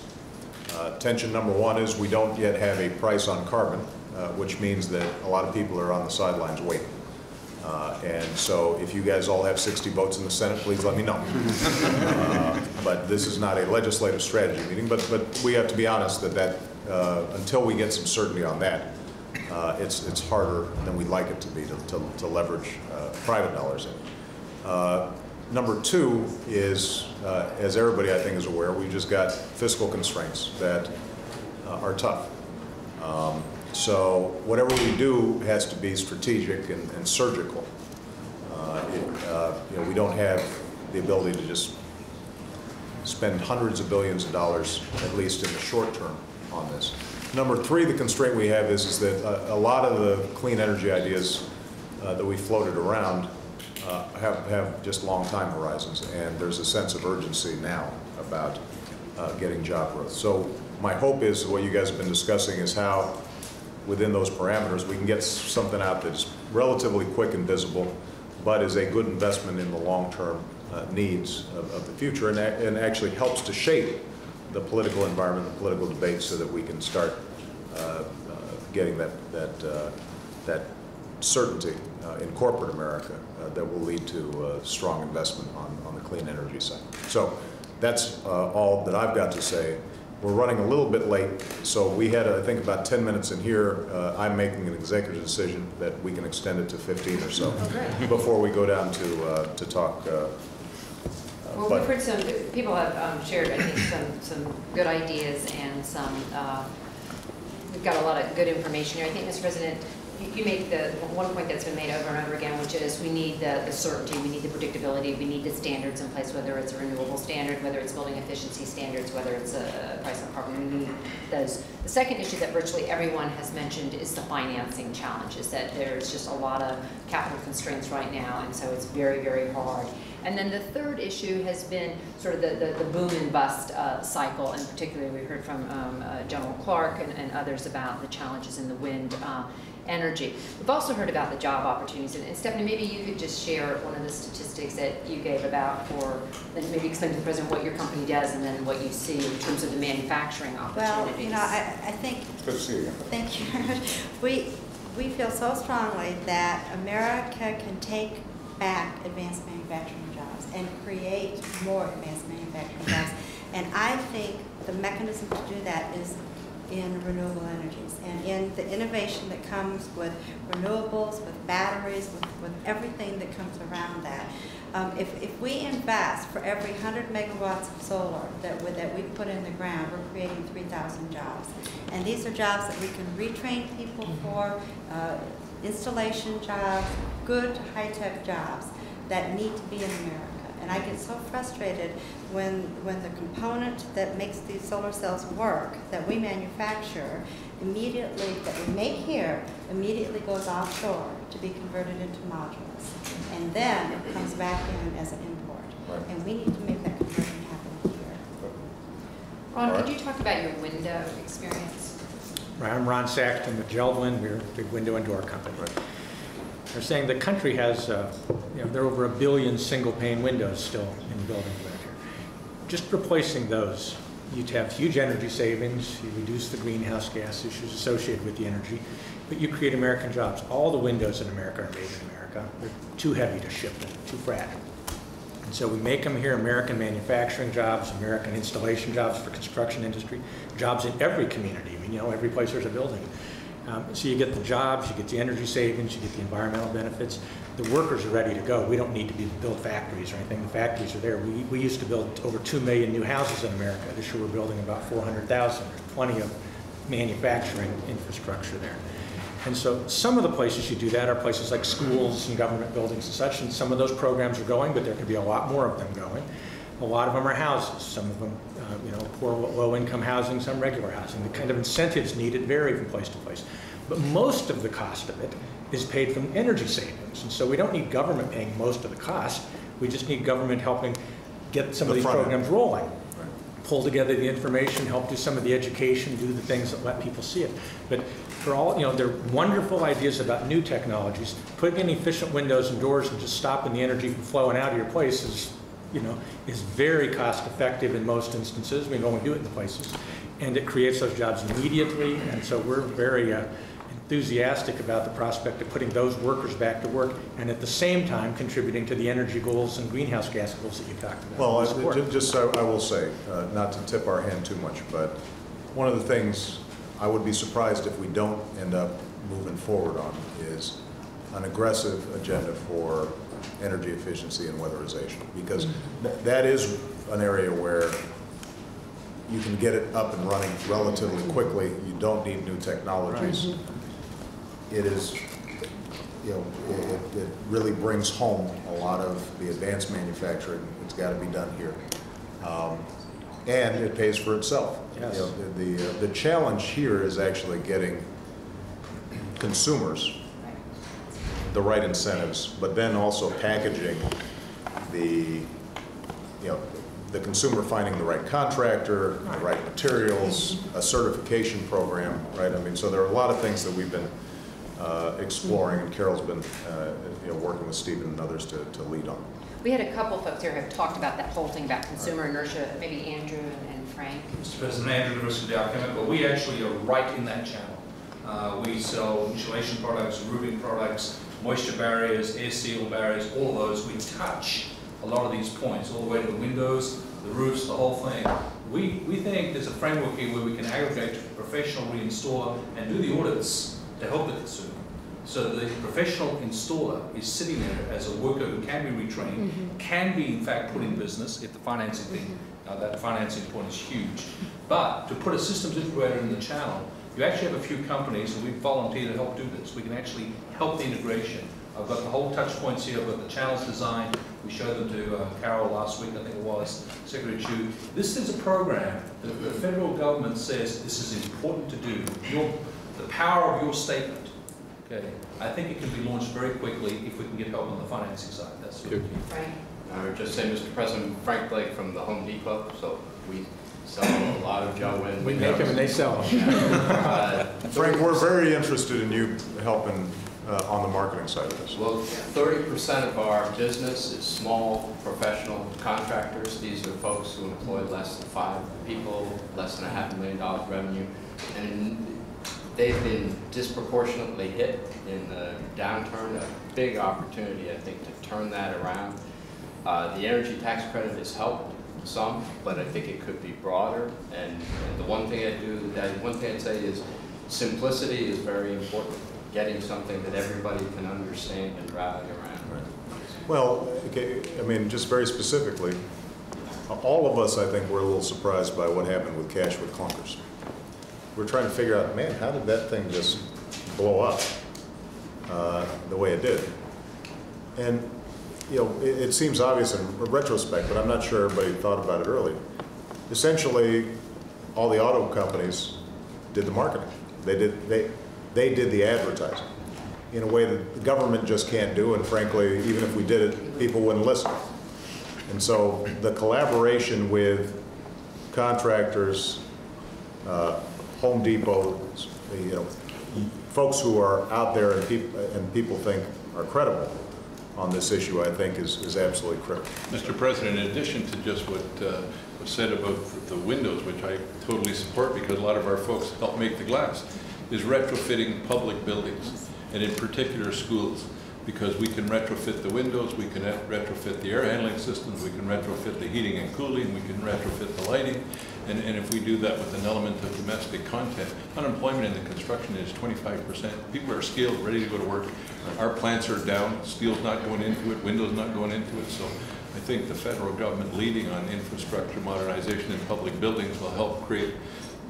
Tension number one is we don't yet have a price on carbon, which means that a lot of people are on the sidelines waiting. And so if you guys all have 60 votes in the Senate, please let me know. But this is not a legislative strategy meeting, but we have to be honest that until we get some certainty on that, it's harder than we'd like it to be to leverage private dollars in. Number two is, as everybody I think is aware, we just got fiscal constraints that are tough. So whatever we do has to be strategic and surgical. We don't have the ability to just spend hundreds of billions of dollars, at least in the short term, on this. Number three, the constraint we have is that a lot of the clean energy ideas that we floated around have just long time horizons, and there's a sense of urgency now about getting job growth. So my hope is what you guys have been discussing is how within those parameters we can get something out that's relatively quick and visible, but is a good investment in the long-term needs of the future, and actually helps to shape the political environment, the political debate, so that we can start getting that certainty in corporate America that will lead to strong investment on the clean energy side. So that's all that I've got to say. We're running a little bit late, so we had, I think, about 10 minutes in here. I'm making an executive decision that we can extend it to 15 or so before we go down to talk. Well, we've heard some, people have shared, I think, some good ideas and some, we've got a lot of good information here. I think, Mr. President, you make the one point that's been made over and over again, which is we need the certainty, we need the predictability, we need the standards in place, whether it's a renewable standard, whether it's building efficiency standards, whether it's a price on carbon. We need those. The second issue that virtually everyone has mentioned is the financing challenge, is that there's just a lot of capital constraints right now, and so it's very, very hard. And then the third issue has been sort of the boom and bust cycle, and particularly we heard from General Clark and others about the challenges in the wind energy. We've also heard about the job opportunities, and Stephanie, maybe you could just share one of the statistics that you gave about, and maybe explain to the President what your company does and then what you see in terms of the manufacturing opportunities. Well, you know, I think, Good to see you. thank you. We feel so strongly that America can take back advanced manufacturing jobs and create more advanced manufacturing jobs. And I think the mechanism to do that is in renewable energies and in the innovation that comes with renewables, with batteries, with everything that comes around that. If we invest for every 100 megawatts of solar that we put in the ground, we're creating 3,000 jobs. And these are jobs that we can retrain people for, installation jobs, good high-tech jobs that need to be in America. And I get so frustrated when the component that makes these solar cells work, that we manufacture, immediately, that we make here, immediately goes offshore to be converted into modules. And then it comes back in as an import. Right. And we need to make that conversion happen here. Ron, could you talk about your window experience? I'm Ron Saxton with Geldwin. We're a big window and door company. Right. They're saying the country has, there are over 1 billion single-pane windows still in buildings around here. Just replacing those, you'd have huge energy savings, you reduce the greenhouse gas issues associated with the energy, but you create American jobs. All the windows in America are made in America. They're too heavy to ship them, too fragile. And so we make them here, American manufacturing jobs, American installation jobs for construction industry, jobs in every community. I mean, every place there's a building. So you get the jobs, you get the energy savings, you get the environmental benefits. The workers are ready to go. We don't need to build factories or anything. The factories are there. We used to build over 2 million new houses in America. This year we're building about 400,000. There's plenty of manufacturing infrastructure there. And so some of the places you do that are places like schools and government buildings and such, and some of those programs are going, but there could be a lot more of them going. A lot of them are houses. Some of them, poor, low-income housing, some regular housing. The kind of incentives needed vary from place to place. But most of the cost of it is paid from energy savings. And so we don't need government paying most of the cost. We just need government helping get some of these programs rolling. Pull together the information, help do some of the education, do the things that let people see it. But for all, they're wonderful ideas about new technologies. Putting in efficient windows and doors and just stopping the energy from flowing out of your place is very cost effective in most instances. We only do it in the places. And it creates those jobs immediately. And so we're very enthusiastic about the prospect of putting those workers back to work and at the same time contributing to the energy goals and greenhouse gas goals that you talked about. Well, just so I will say, not to tip our hand too much, but one of the things I would be surprised if we don't end up moving forward on is an aggressive agenda for energy efficiency and weatherization, because that is an area where you can get it up and running relatively quickly. You don't need new technologies. Right. It is, it really brings home a lot of the advanced manufacturing that's got to be done here. And it pays for itself. Yes. The challenge here is actually getting consumers the right incentives, but then also packaging the consumer finding the right contractor, the right materials, a certification program, right? I mean, so there are a lot of things that we've been exploring, and Carol's been working with Stephen and others to lead on. We had a couple folks here who have talked about that whole thing about consumer inertia, maybe Andrew and Frank. Mr. President, Andrew, University of Dow but we actually are right in that channel. We sell insulation products, roofing products, moisture barriers, air seal barriers, all of those. We touch a lot of these points, all the way to the windows, the roofs, the whole thing. We think there's a framework here where we can aggregate a professional reinstaller and do the audits to help the consumer. So the professional installer is sitting there as a worker who can be retrained, can be in fact put in business if the financing thing, that financing point is huge. But to put a systems integrator in the channel You actually have a few companies, and we volunteer to help do this. We can actually help the integration. I've got the whole touch points here. I've got the channels designed. We showed them to Carol last week, I think it was, Secretary Chu. This is a program that the federal government says this is important to do. The power of your statement, okay? I think it can be launched very quickly if we can get help on the financing side. That's the key. Frank? I would just say, Mr. President, Frank Blake from the Home Depot, so we sell a lot of Joe Wynn. We make them and they sell them. Frank, we're very interested in you helping on the marketing side of this. Well, 30% of our business is small professional contractors. These are folks who employ less than 5 people, less than $500,000 revenue. And they've been disproportionately hit in the downturn. A big opportunity, I think, to turn that around. The energy tax credit has helped some, but I think it could be broader. And the one thing I'd say is simplicity is very important. Getting something that everybody can understand and rally around. Right. Well, okay, I mean, just very specifically, all of us, I think, were a little surprised by what happened with cash with clunkers. We're trying to figure out, man, how did that thing just blow up the way it did? And, you know, it seems obvious in retrospect, but I'm not sure everybody thought about it earlier. Essentially, all the auto companies did the marketing. They did the advertising in a way that the government just can't do, and frankly, even if we did it, people wouldn't listen. And so the collaboration with contractors, Home Depot, you know, folks who are out there and people think are credible on this issue, I think is absolutely critical. Mr. President, in addition to just what was said about the windows, which I totally support because a lot of our folks help make the glass, is retrofitting public buildings, and in particular schools, because we can retrofit the windows, we can retrofit the air handling systems, we can retrofit the heating and cooling, we can retrofit the lighting, and if we do that with an element of domestic content, unemployment in the construction is 25%. People are skilled, ready to go to work. Our plants are down, steel's not going into it, windows not going into it, so I think the federal government leading on infrastructure modernization in public buildings will help create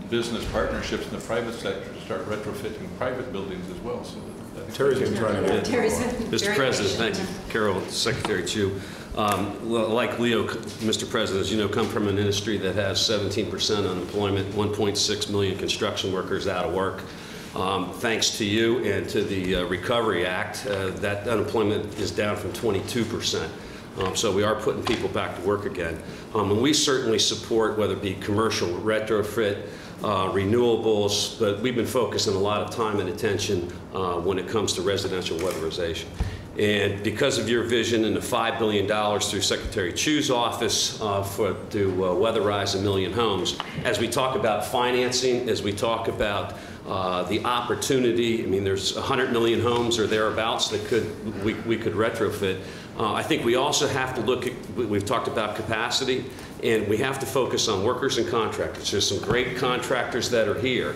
business partnerships in the private sector to start retrofitting private buildings as well. So Terry's been trying to get Mr. President, thank you. Carol, Secretary Chu. Well, like Leo, Mr. President, as you know, come from an industry that has 17% unemployment, 1.6 million construction workers out of work. Thanks to you and to the Recovery Act, that unemployment is down from 22%. So we are putting people back to work again. And we certainly support, whether it be commercial retrofit, renewables, but we've been focusing a lot of time and attention when it comes to residential weatherization. And because of your vision and the $5 billion through Secretary Chu's office to weatherize 1 million homes, as we talk about financing, as we talk about the opportunity, I mean, there's 100 million homes or thereabouts that we could retrofit. I think we also have to look at, we've talked about capacity, and we have to focus on workers and contractors. There's some great contractors that are here,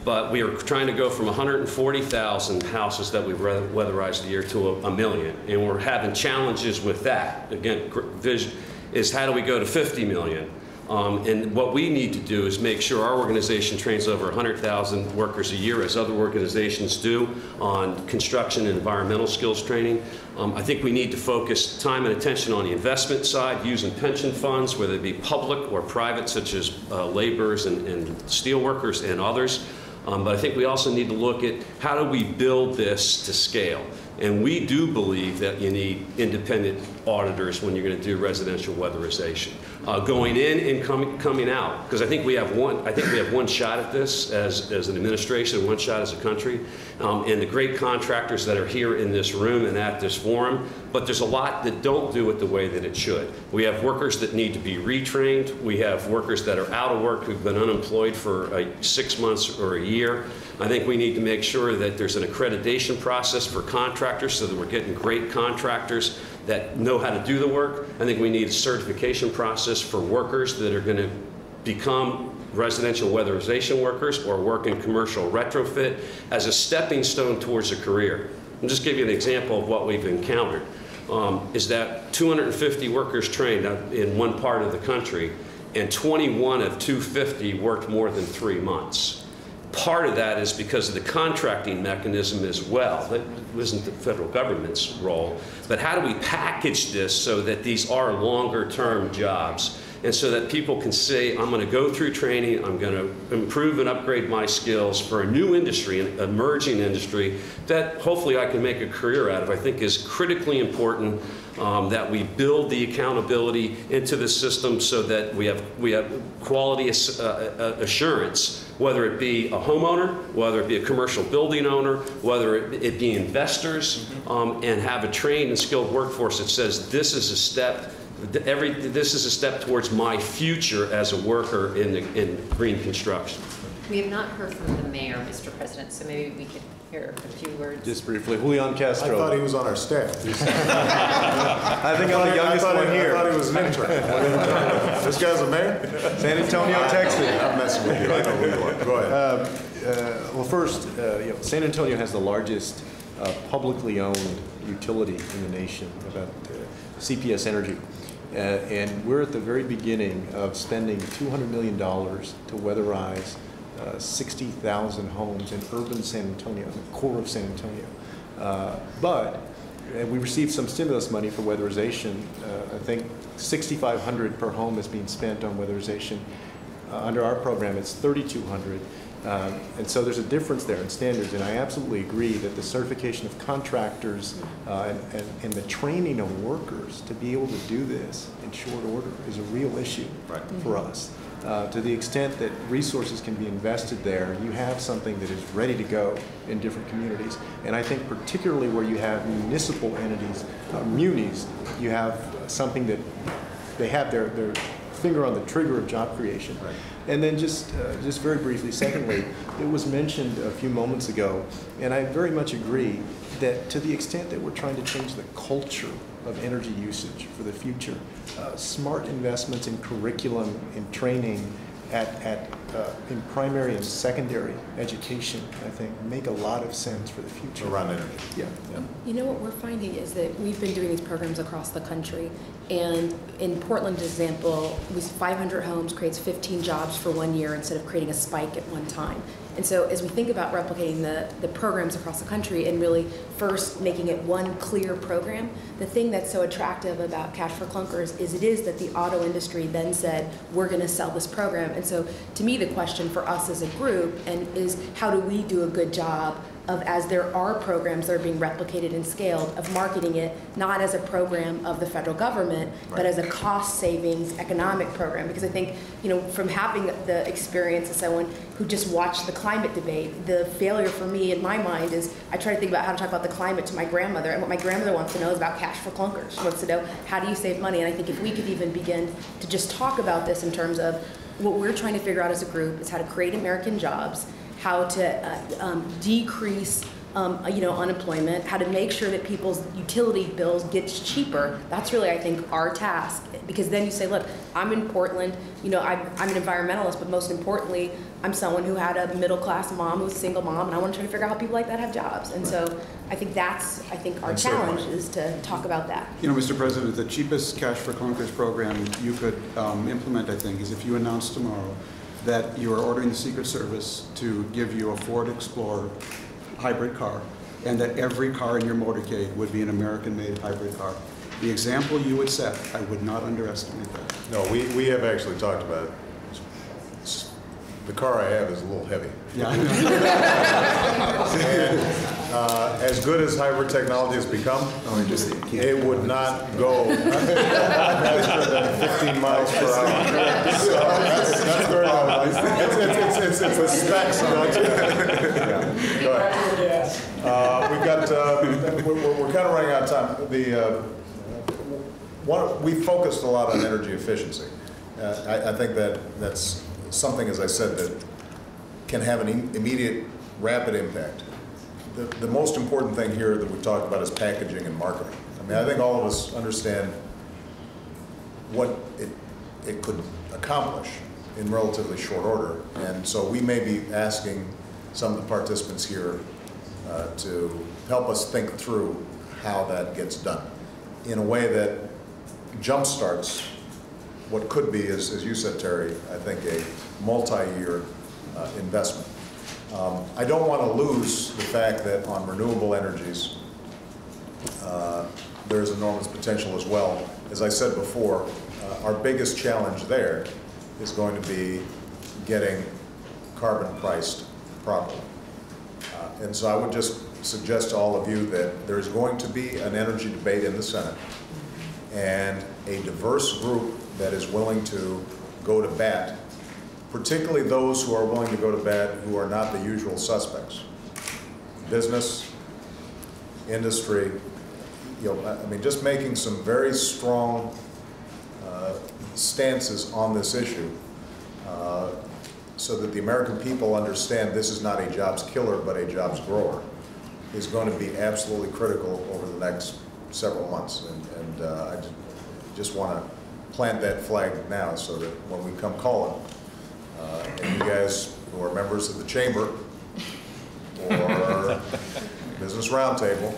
but we are trying to go from 140,000 houses that we've weatherized a year to 1 million, and we're having challenges with that. Again, vision is how do we go to 50 million? And what we need to do is make sure our organization trains over 100,000 workers a year, as other organizations do, on construction and environmental skills training. I think we need to focus time and attention on the investment side, using pension funds, whether it be public or private, such as laborers and steel workers and others. But I think we also need to look at how do we build this to scale. And we do believe that you need independent auditors when you're going to do residential weatherization, going in and coming out. Because I think we have one shot at this as an administration, one shot as a country, and the great contractors that are here in this room and at this forum. But there's a lot that don't do it the way that it should. We have workers that need to be retrained. We have workers that are out of work who've been unemployed for 6 months or a year. I think we need to make sure that there's an accreditation process for contractors so that we're getting great contractors that know how to do the work. I think we need a certification process for workers that are going to become residential weatherization workers or work in commercial retrofit as a stepping stone towards a career. I'll just give you an example of what we've encountered. Is that 250 workers trained in one part of the country, and 21 of 250 worked more than 3 months. Part of that is because of the contracting mechanism as well. That wasn't the federal government's role. But how do we package this so that these are longer-term jobs? And so that people can say, I'm going to go through training, I'm going to improve and upgrade my skills for a new industry, an emerging industry, that hopefully I can make a career out of. I think is critically important that we build the accountability into the system so that we have quality assurance, whether it be a homeowner, whether it be a commercial building owner, whether it be investors, and have a trained and skilled workforce that says this is a step. This is a step towards my future as a worker in green construction. We have not heard from the mayor, Mr. President, so maybe we could hear a few words. Just briefly, Julian Castro. I thought he was on our staff. I think I'm the youngest one here. I thought he was an intern. This guy's a mayor? San Antonio, Texas. I'm messing with you. I know who you are. Go ahead. Well, first, San Antonio has the largest publicly owned utility in the nation, about CPS Energy. And we're at the very beginning of spending $200 million to weatherize 60,000 homes in urban San Antonio, the core of San Antonio. But we received some stimulus money for weatherization. I think $6,500 per home is being spent on weatherization. Under our program, it's $3,200. And so there's a difference there in standards, and I absolutely agree that the certification of contractors and the training of workers to be able to do this in short order is a real issue for us. To the extent that resources can be invested there, you have something that is ready to go in different communities. And I think particularly where you have municipal entities, munis, you have something that they have their finger on the trigger of job creation. Right. And then just very briefly, secondly, it was mentioned a few moments ago, and I very much agree that to the extent that we're trying to change the culture of energy usage for the future, smart investments in curriculum, in training, in primary and secondary education, I think, make a lot of sense for the future. Around energy. Yeah. You know what we're finding is that we've been doing these programs across the country, and in Portland's example, 500 homes creates 15 jobs for 1 year instead of creating a spike at one time. And so as we think about replicating the programs across the country and really first making it one clear program, the thing that's so attractive about Cash for Clunkers is that the auto industry then said, we're going to sell this program. And so to me, the question for us as a group is how do we do a good job of, as there are programs that are being replicated and scaled, of marketing it not as a program of the federal government, but as a cost savings economic program. Because I think, from having the experience as someone who just watched the climate debate, the failure for me in my mind is I try to think about how to talk about the climate to my grandmother, and what my grandmother wants to know is about Cash for Clunkers. She wants to know, how do you save money? And I think if we could even begin to just talk about this in terms of what we're trying to figure out as a group is how to create American jobs, how to decrease unemployment, how to make sure that people's utility bills gets cheaper. That's really, I think, our task. Because then you say, look, I'm in Portland, I'm an environmentalist, but most importantly, I'm someone who had a middle-class mom who was a single mom, and I want to try to figure out how people like that have jobs. And so I think that's, our challenge is to talk about that. Mr. President, the cheapest Cash for Clunkers program you could implement, I think, is if you announce tomorrow that you are ordering the Secret Service to give you a Ford Explorer hybrid car, and that every car in your motorcade would be an American-made hybrid car. The example you would set, I would not underestimate that. No, we have actually talked about it. The car I have is a little heavy. Yeah. And, as good as hybrid technology has become, it would not go 15 miles per hour. That's very nice. It's a specs. Go ahead. We've got. We're kind of running out of time. We focused a lot on energy efficiency. I think that's something, as I said, that can have an immediate, rapid impact. The most important thing here that we talked about is packaging and marketing. I mean, I think all of us understand what it could accomplish in relatively short order, and so we may be asking some of the participants here to help us think through how that gets done in a way that jumpstarts what could be, as you said, Terry, I think a multi-year investment. I don't want to lose the fact that on renewable energies, there's enormous potential as well. As I said before, our biggest challenge there is going to be getting carbon priced properly. And so I would just suggest to all of you that there's going to be an energy debate in the Senate, and a diverse group that is willing to go to bat, particularly those who are willing to go to bat who are not the usual suspects. Business, industry, I mean, just making some very strong stances on this issue so that the American people understand this is not a jobs killer but a jobs grower is going to be absolutely critical over the next several months. And I just want to plant that flag now so that when we come calling, and you guys who are members of the chamber or Business Roundtable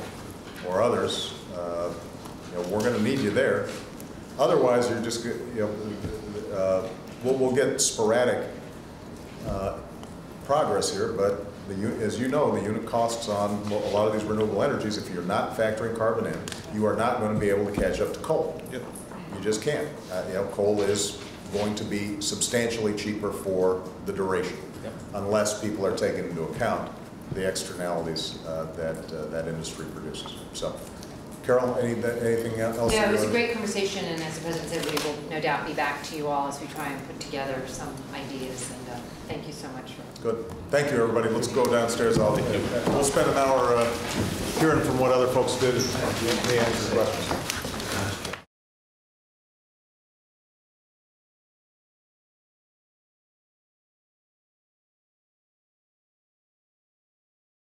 or others, we're going to need you there. Otherwise, you're just, we'll get sporadic progress here, but as you know, the unit costs on a lot of these renewable energies, if you're not factoring carbon in, you are not going to be able to catch up to coal. You just can't. Coal is going to be substantially cheaper for the duration, unless people are taking into account the externalities that industry produces. So, Carol, anything else? Yeah, it was a great conversation, and as the President said, we will no doubt be back to you all as we try and put together some ideas, and thank you so much. Good. Thank you, everybody. Let's go downstairs. We'll spend an hour hearing from what other folks did and answer questions.